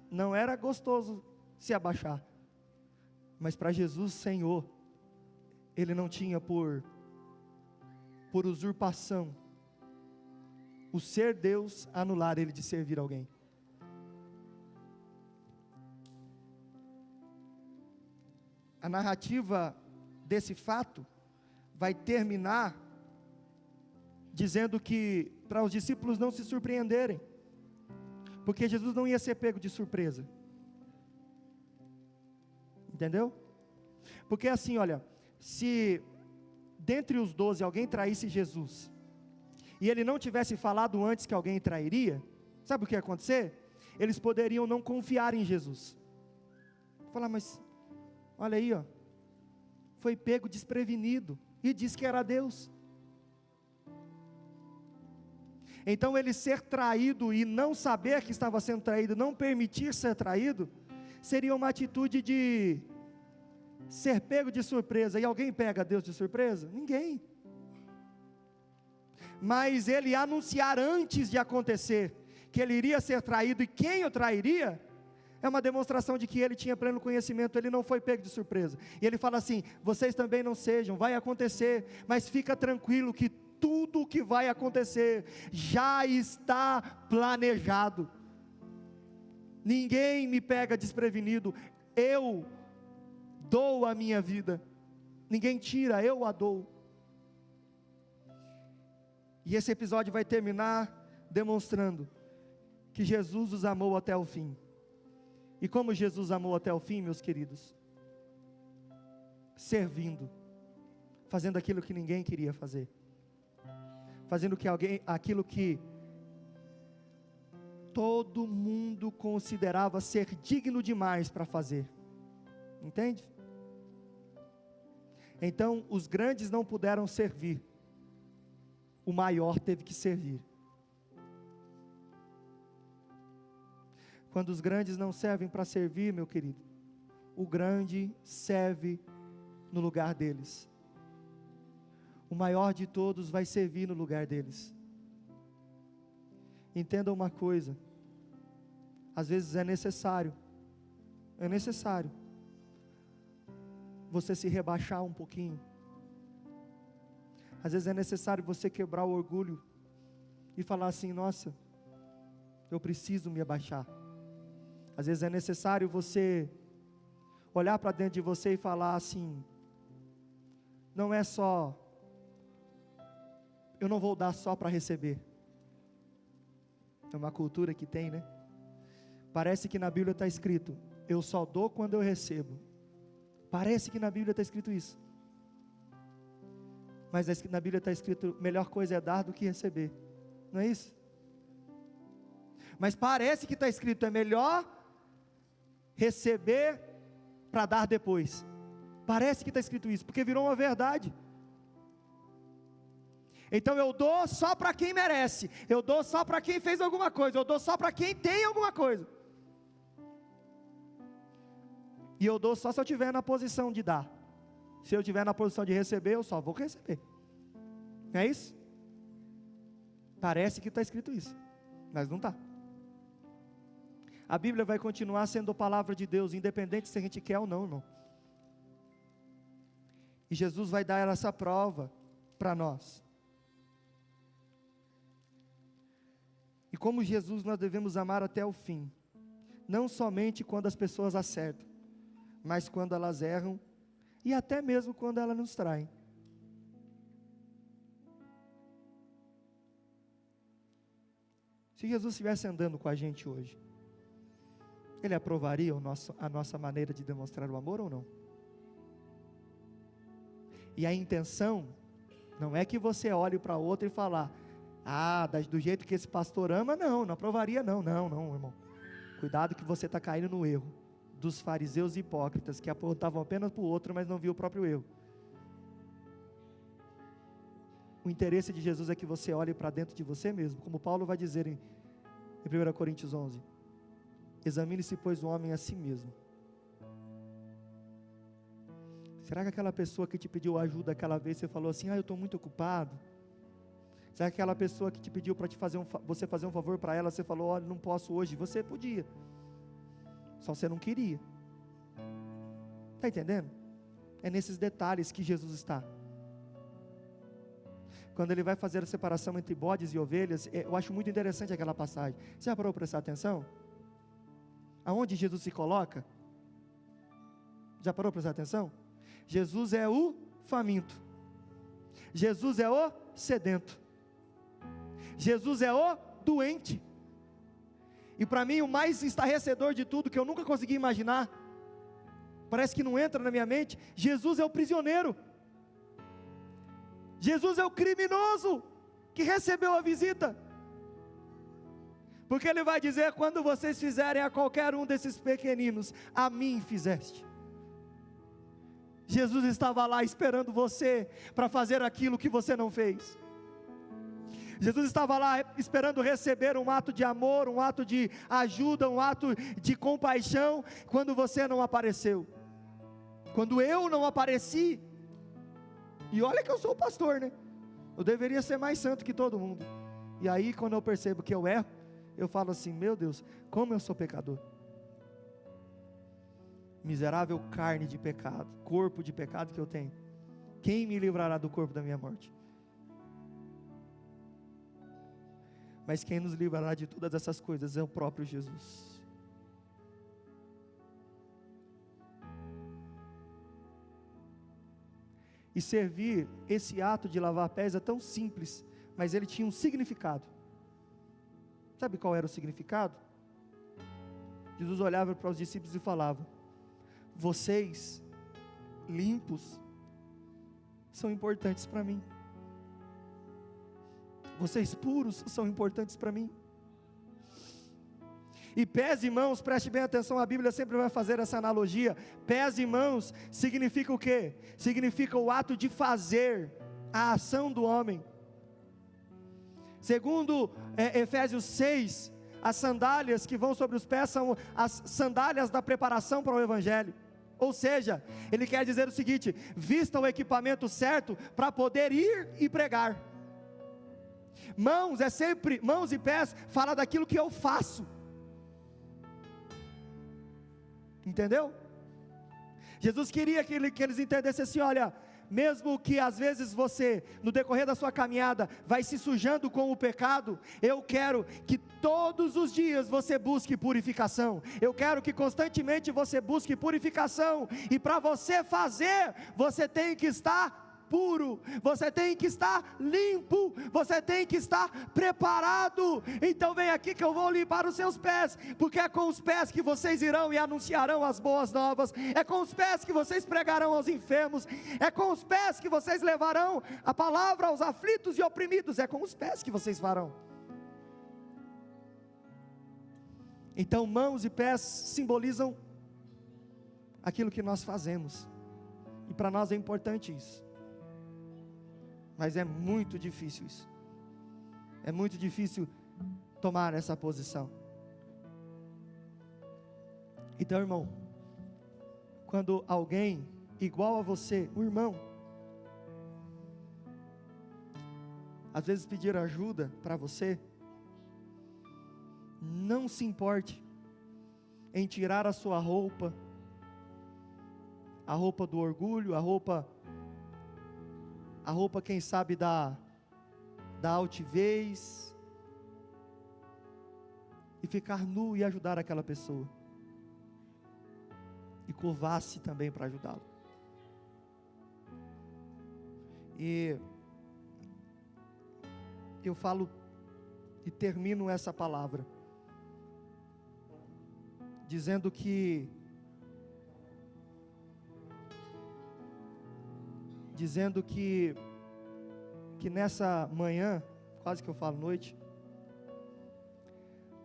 não era gostoso se abaixar, mas para Jesus, Senhor, Ele não tinha por usurpação o ser Deus anular Ele de servir alguém. A narrativa desse fato vai terminar dizendo que para os discípulos não se surpreenderem, porque Jesus não ia ser pego de surpresa. Entendeu? Porque assim, olha, se dentre os 12 alguém traísse Jesus, e ele não tivesse falado antes que alguém trairia, sabe o que ia acontecer? Eles poderiam não confiar em Jesus. Falar, mas olha aí, ó, foi pego desprevenido, e disse que era Deus. Então ele ser traído e não saber que estava sendo traído, não permitir ser traído, seria uma atitude de ser pego de surpresa. E alguém pega Deus de surpresa? Ninguém. Mas ele anunciar antes de acontecer que ele iria ser traído e quem o trairia, é uma demonstração de que ele tinha pleno conhecimento, ele não foi pego de surpresa. E ele fala assim: vocês também não sejam, vai acontecer, mas fica tranquilo que tudo o que vai acontecer já está planejado. Ninguém me pega desprevenido, eu dou a minha vida, ninguém tira, eu a dou. E esse episódio vai terminar demonstrando que Jesus os amou até o fim. E como Jesus amou até o fim, meus queridos? Servindo, fazendo aquilo que ninguém queria fazer, fazendo aquilo que todo mundo considerava ser digno demais para fazer. Entende? Então os grandes não puderam servir, o maior teve que servir. Quando os grandes não servem para servir, meu querido, o grande serve no lugar deles. O maior de todos vai servir no lugar deles. Entenda uma coisa, às vezes é necessário você se rebaixar um pouquinho. Às vezes é necessário você quebrar o orgulho e falar assim: nossa, eu preciso me abaixar. Às vezes é necessário você olhar para dentro de você e falar assim: não é só, eu não vou dar só para receber. É uma cultura que tem, né? Parece que na Bíblia está escrito: eu só dou quando eu recebo. Parece que na Bíblia está escrito isso. Mas na Bíblia está escrito: melhor coisa é dar do que receber. Não é isso? Mas parece que está escrito: é melhor receber para dar depois. Parece que está escrito isso, porque virou uma verdade. Então eu dou só para quem merece, eu dou só para quem fez alguma coisa, eu dou só para quem tem alguma coisa. E eu dou só se eu estiver na posição de dar. Se eu estiver na posição de receber, eu só vou receber. Não é isso? Parece que está escrito isso, mas não está. A Bíblia vai continuar sendo a palavra de Deus, independente se a gente quer ou não, irmão. E Jesus vai dar essa prova para nós. E como Jesus nós devemos amar até o fim, não somente quando as pessoas acertam, mas quando elas erram, e até mesmo quando elas nos traem. Se Jesus estivesse andando com a gente hoje, Ele aprovaria a nossa maneira de demonstrar o amor ou não? E a intenção não é que você olhe para outro e falar, do jeito que esse pastor ama, não aprovaria não, irmão. Cuidado que você está caindo no erro dos fariseus hipócritas, que apontavam apenas para o outro, mas não viu o próprio erro. O interesse de Jesus é que você olhe para dentro de você mesmo, como Paulo vai dizer em 1 Coríntios 11, examine-se pois o homem a si mesmo. Será que aquela pessoa que te pediu ajuda aquela vez, você falou assim, eu estou muito ocupado? Será que aquela pessoa que te pediu para você fazer um favor para ela, você falou, olha, não posso hoje? Você podia, só você não queria. Está entendendo? É nesses detalhes que Jesus está. Quando Ele vai fazer a separação entre bodes e ovelhas, eu acho muito interessante aquela passagem. Você já parou para prestar atenção? Aonde Jesus se coloca? Já parou para prestar atenção? Jesus é o faminto, Jesus é o sedento, Jesus é o doente. E para mim o mais estarrecedor de tudo, que eu nunca consegui imaginar, parece que não entra na minha mente, Jesus é o prisioneiro, Jesus é o criminoso que recebeu a visita, porque Ele vai dizer, quando vocês fizerem a qualquer um desses pequeninos, a mim fizeste. Jesus estava lá esperando você, para fazer aquilo que você não fez. Jesus estava lá esperando receber um ato de amor, um ato de ajuda, um ato de compaixão, quando você não apareceu, quando eu não apareci. E olha que eu sou o pastor, né? Eu deveria ser mais santo que todo mundo. E aí quando eu percebo que eu erro, eu falo assim, meu Deus, como eu sou pecador. Miserável carne de pecado, corpo de pecado que eu tenho. Quem me livrará do corpo da minha morte? Mas quem nos livrará de todas essas coisas é o próprio Jesus. E servir, esse ato de lavar pés é tão simples, mas ele tinha um significado. Sabe qual era o significado? Jesus olhava para os discípulos e falava, vocês, limpos, são importantes para mim. Vocês puros são importantes para mim. E pés e mãos, preste bem atenção, a Bíblia sempre vai fazer essa analogia. Pés e mãos significa o quê? Significa o ato de fazer, a ação do homem. Segundo Efésios 6, as sandálias que vão sobre os pés são as sandálias da preparação para o Evangelho. Ou seja, ele quer dizer o seguinte, vista o equipamento certo para poder ir e pregar. Mãos é sempre, mãos e pés fala daquilo que eu faço. Entendeu? Jesus queria que eles entendessem assim, olha, mesmo que às vezes você, no decorrer da sua caminhada, vai se sujando com o pecado, eu quero que todos os dias você busque purificação, eu quero que constantemente você busque purificação, e para você fazer, você tem que estar puro, você tem que estar limpo, você tem que estar preparado. Então vem aqui que eu vou limpar os seus pés, porque é com os pés que vocês irão e anunciarão as boas novas, é com os pés que vocês pregarão aos enfermos, é com os pés que vocês levarão a palavra aos aflitos e oprimidos, é com os pés que vocês farão. Então mãos e pés simbolizam aquilo que nós fazemos, e para nós é importante isso. Mas é muito difícil isso. É muito difícil tomar essa posição. Então, irmão, quando alguém igual a você, o irmão, às vezes pedir ajuda para você, não se importe em tirar a sua roupa, a roupa do orgulho, a roupa quem sabe da altivez, e ficar nu e ajudar aquela pessoa. e curvar-se também para ajudá-lo. E eu falo e termino essa palavra dizendo que nessa manhã, quase que eu falo noite,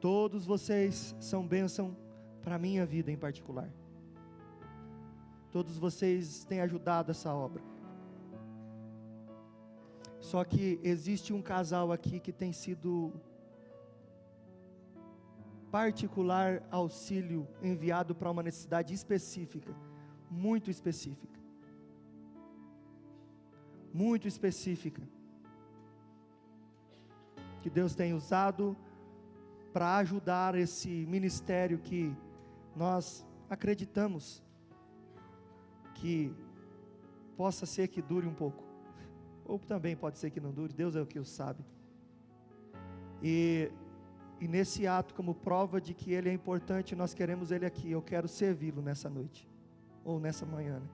todos vocês são bênção para a minha vida em particular. Todos vocês têm ajudado essa obra. Só que existe um casal aqui que tem sido particular auxílio enviado para uma necessidade específica, muito específica. Muito específica. Que Deus tem usado para ajudar esse ministério que nós acreditamos que possa ser que dure um pouco, ou também pode ser que não dure, Deus é o que o sabe. E nesse ato, como prova de que Ele é importante, nós queremos Ele aqui. Eu quero servi-lo nessa noite, ou nessa manhã, né?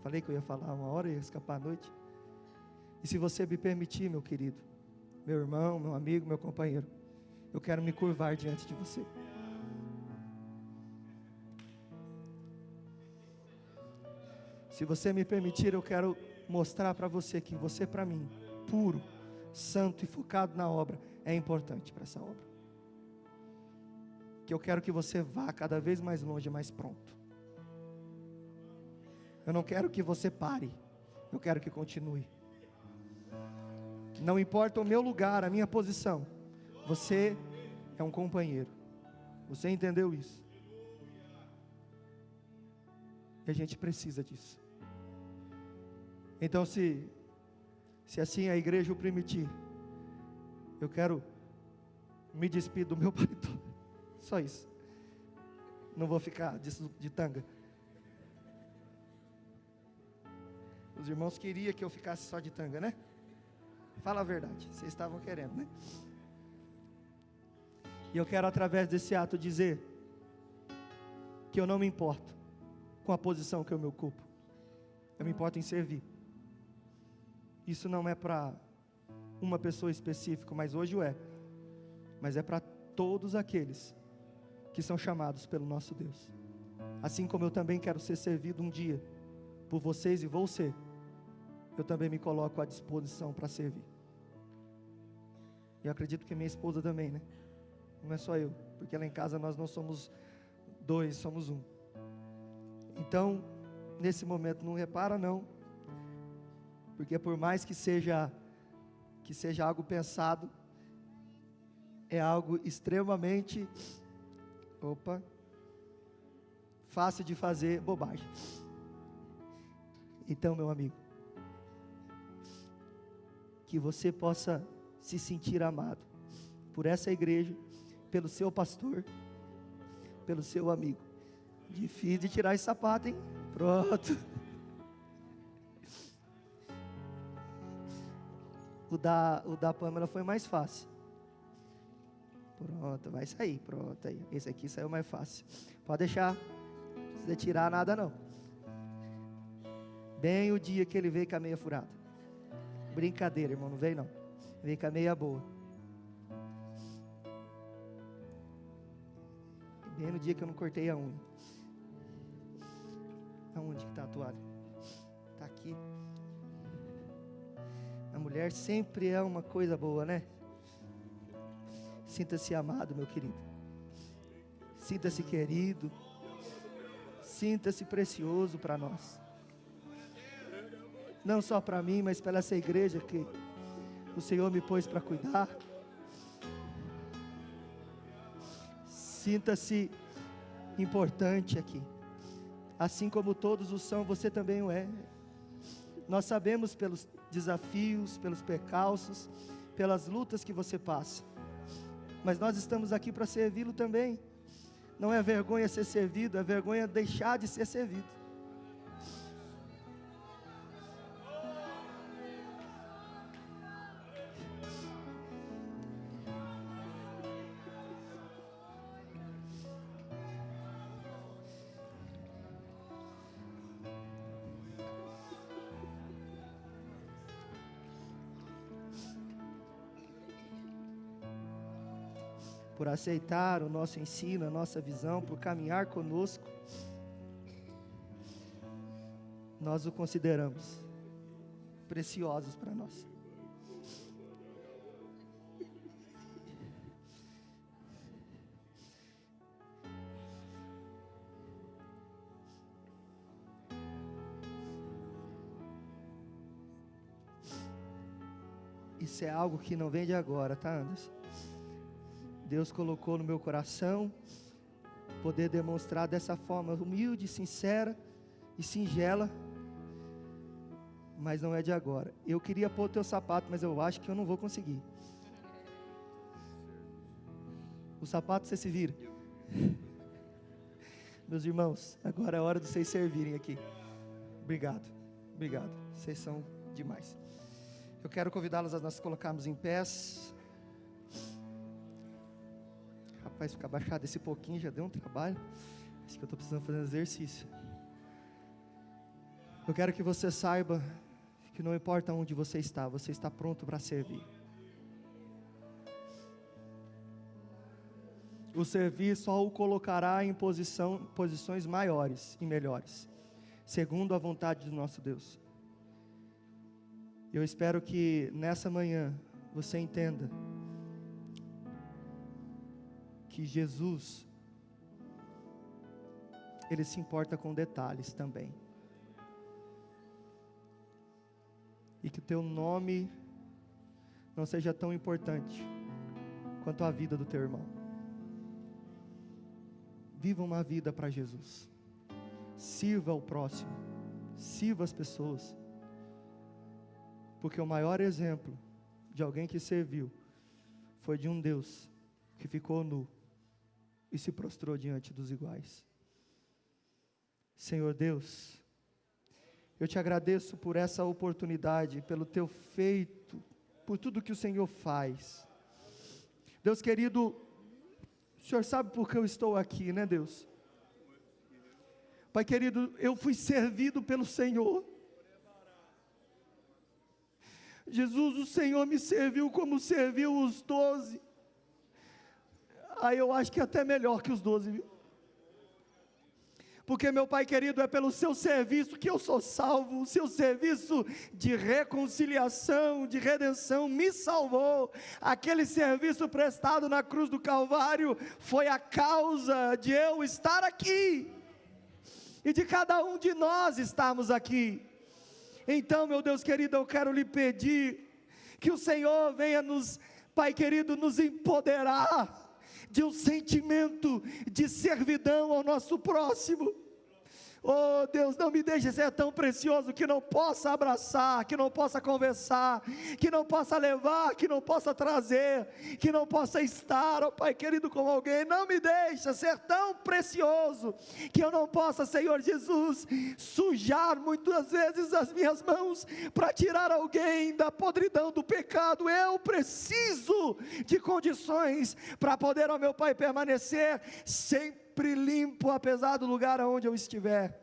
Falei que eu ia falar uma hora e ia escapar à noite. E se você me permitir, meu querido, meu irmão, meu amigo, meu companheiro, eu quero me curvar diante de você. Se você me permitir, eu quero mostrar para você que você, para mim, puro, santo e focado na obra, é importante para essa obra. Que eu quero que você vá cada vez mais longe, mais pronto. Eu não quero que você pare, eu quero que continue. Não importa o meu lugar, a minha posição, você é um companheiro. Você entendeu isso? E a gente precisa disso. Então, se assim a igreja o permitir, eu quero me despedir do meu paletó. Só isso. Não vou ficar de tanga. Os irmãos queriam que eu ficasse só de tanga, né? Fala a verdade, vocês estavam querendo, né? E eu quero, através desse ato, dizer que eu não me importo com a posição que eu me ocupo. Eu me importo em servir. Isso não é para uma pessoa específica, mas hoje o é. Mas é para todos aqueles que são chamados pelo nosso Deus. Assim como eu também quero ser servido um dia por vocês e vou ser, eu também me coloco à disposição para servir. E eu acredito que minha esposa também, né? Não é só eu, porque lá em casa nós não somos dois, somos um. Então, nesse momento, não repara não, porque por mais que seja algo pensado, é algo extremamente, fácil de fazer bobagem. Então, meu amigo, que você possa se sentir amado por essa igreja, pelo seu pastor, pelo seu amigo. Difícil de tirar esse sapato, hein? Pronto. O da Pâmela foi mais fácil. Pronto, vai sair. Pronto, aí. Esse aqui saiu mais fácil. Pode deixar. Não precisa tirar nada não. Bem o dia que ele veio com a meia furada. Brincadeira, irmão, não veio não. Veio com a meia boa. Bem no dia que eu não cortei a unha. Aonde que está a toalha? Está aqui. A mulher sempre é uma coisa boa, né? Sinta-se amado, meu querido. Sinta-se querido. Sinta-se precioso para nós. Não só para mim, mas pela essa igreja que o Senhor me pôs para cuidar. Sinta-se importante aqui. Assim como todos o são, você também o é. Nós sabemos pelos desafios, pelos percalços, pelas lutas que você passa. Mas nós estamos aqui para servi-lo também. Não é vergonha ser servido, é vergonha deixar de ser servido. por aceitar o nosso ensino, a nossa visão, por caminhar conosco. Nós o consideramos preciosos para nós. Isso é algo que não vem de agora, tá, Anderson? Deus colocou no meu coração poder demonstrar dessa forma humilde, sincera e singela, mas não é de agora. Eu queria pôr o teu sapato, mas eu acho que eu não vou conseguir. O sapato você se vira. Meus irmãos, agora é hora de vocês servirem aqui. Obrigado, vocês são demais. Eu quero convidá-los a nós colocarmos em pés. Rapaz, ficar baixado esse pouquinho já deu um trabalho. Acho que eu estou precisando fazer um exercício. Eu quero que você saiba que não importa onde você está pronto para servir. O servir só o colocará em posições maiores e melhores, segundo a vontade do nosso Deus. Eu espero que nessa manhã você entenda que Jesus, Ele se importa com detalhes também. E que o teu nome não seja tão importante quanto a vida do teu irmão. Viva uma vida para Jesus. Sirva o próximo. Sirva as pessoas. Porque o maior exemplo de alguém que serviu foi de um Deus que ficou nu e se prostrou diante dos iguais. Senhor Deus, eu te agradeço por essa oportunidade, pelo teu feito, por tudo que o Senhor faz. Deus querido, o Senhor sabe por que eu estou aqui, né, Deus? Pai querido, eu fui servido pelo Senhor. Jesus, o Senhor me serviu como serviu os 12. Aí eu acho que é até melhor que os 12, viu? Porque, meu Pai querido, é pelo seu serviço que eu sou salvo. O seu serviço de reconciliação, de redenção, me salvou. Aquele serviço prestado na cruz do Calvário foi a causa de eu estar aqui e de cada um de nós estarmos aqui. Então, meu Deus querido, eu quero lhe pedir que o Senhor venha Pai querido, nos empoderar de um sentimento de servidão ao nosso próximo. Oh Deus, não me deixe ser tão precioso que não possa abraçar, que não possa conversar, que não possa levar, que não possa trazer, que não possa estar, oh Pai querido, com alguém. Não me deixe ser tão precioso que eu não possa, Senhor Jesus, sujar muitas vezes as minhas mãos para tirar alguém da podridão do pecado. Eu preciso de condições para poder, ó meu Pai, permanecer sempre limpo, apesar do lugar onde eu estiver.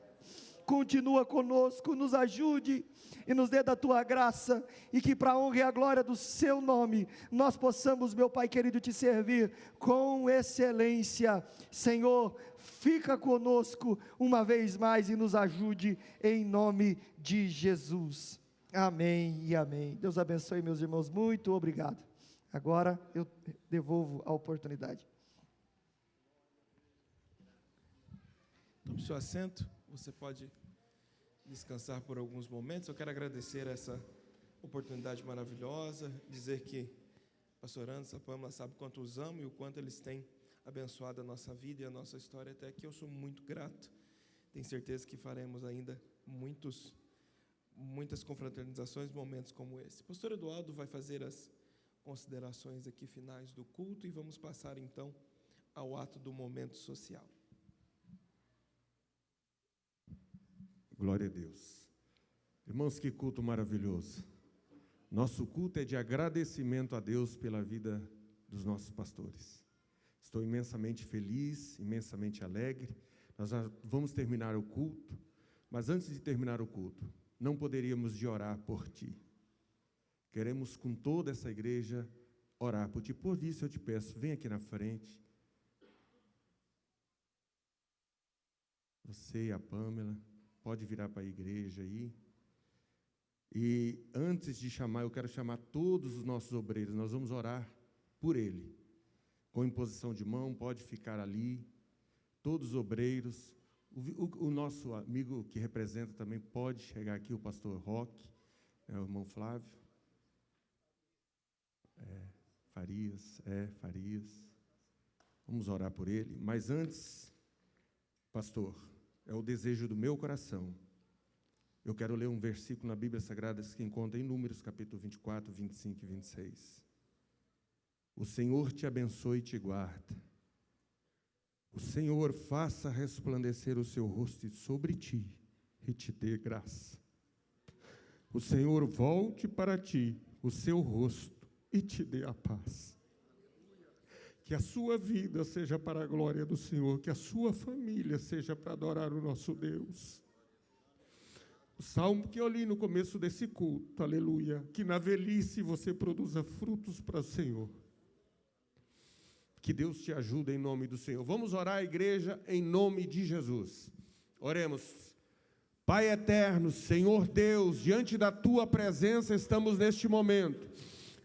Continua conosco, nos ajude e nos dê da tua graça, e que para a honra e a glória do seu nome, nós possamos, meu Pai querido, te servir com excelência. Senhor, fica conosco uma vez mais e nos ajude em nome de Jesus. Amém e amém. Deus abençoe, meus irmãos, muito obrigado. Agora eu devolvo a oportunidade. Tome seu assento, você pode descansar por alguns momentos. Eu quero agradecer essa oportunidade maravilhosa, dizer que pastor Anderson, a Pâmela sabe quanto os amo e o quanto eles têm abençoado a nossa vida e a nossa história até aqui. Eu sou muito grato, tenho certeza que faremos ainda muitas confraternizações, momentos como esse. Pastor Eduardo vai fazer as considerações aqui finais do culto e vamos passar então ao ato do momento social. Glória a Deus. Irmãos, que culto maravilhoso. Nosso culto é de agradecimento a Deus pela vida dos nossos pastores. Estou imensamente feliz, imensamente alegre. Nós já vamos terminar o culto, mas antes de terminar o culto, não poderíamos de orar por ti. Queremos com toda essa igreja orar por ti. Por isso eu te peço, vem aqui na frente. Você e a Pâmela, pode virar para a igreja aí. E antes de chamar, eu quero chamar todos os nossos obreiros. Nós vamos orar por ele. Com imposição de mão, pode ficar ali. Todos os obreiros. O nosso amigo que representa também pode chegar aqui, o pastor Roque, o irmão Flávio. Farias. Vamos orar por ele. Mas antes, pastor, é o desejo do meu coração. Eu quero ler um versículo na Bíblia Sagrada que encontra em Números, capítulo 24, 25 e 26. O Senhor te abençoe e te guarda. O Senhor faça resplandecer o seu rosto sobre ti e te dê graça. O Senhor volte para ti o seu rosto e te dê a paz. Que a sua vida seja para a glória do Senhor, que a sua família seja para adorar o nosso Deus. O salmo que eu li no começo desse culto, aleluia, que na velhice você produza frutos para o Senhor. Que Deus te ajude em nome do Senhor. Vamos orar, igreja, em nome de Jesus. Oremos. Pai eterno, Senhor Deus, diante da Tua presença estamos neste momento.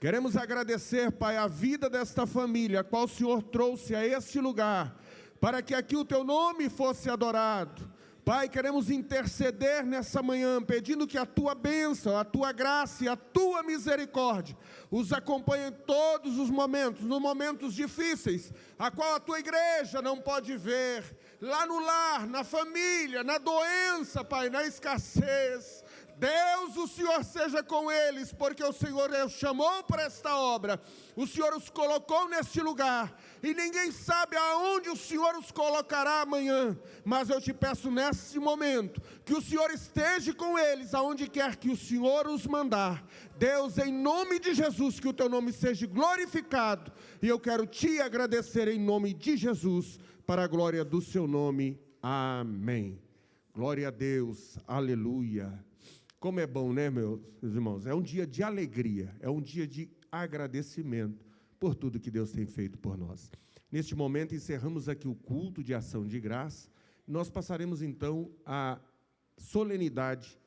Queremos agradecer, Pai, a vida desta família, a qual o Senhor trouxe a este lugar, para que aqui o Teu nome fosse adorado. Pai, queremos interceder nessa manhã, pedindo que a Tua bênção, a Tua graça e a Tua misericórdia os acompanhem em todos os momentos, nos momentos difíceis, a qual a Tua igreja não pode ver, lá no lar, na família, na doença, Pai, na escassez. Deus, o Senhor seja com eles, porque o Senhor os chamou para esta obra, o Senhor os colocou neste lugar, e ninguém sabe aonde o Senhor os colocará amanhã, mas eu te peço nesse momento, que o Senhor esteja com eles, aonde quer que o Senhor os mandar. Deus, em nome de Jesus, que o teu nome seja glorificado, e eu quero te agradecer em nome de Jesus, para a glória do seu nome, amém. Glória a Deus, aleluia. Como é bom, né, meus irmãos? É um dia de alegria, é um dia de agradecimento por tudo que Deus tem feito por nós. Neste momento, encerramos aqui o culto de ação de graça. Nós passaremos, então, a solenidade,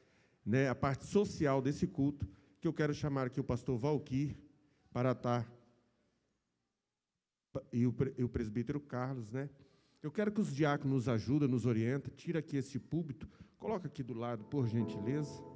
né, a parte social desse culto, que eu quero chamar aqui o pastor Valquir para estar, e o presbítero Carlos, né? Eu quero que os diáconos nos ajudem, nos orientem. Tira aqui esse púlpito, coloca aqui do lado, por gentileza.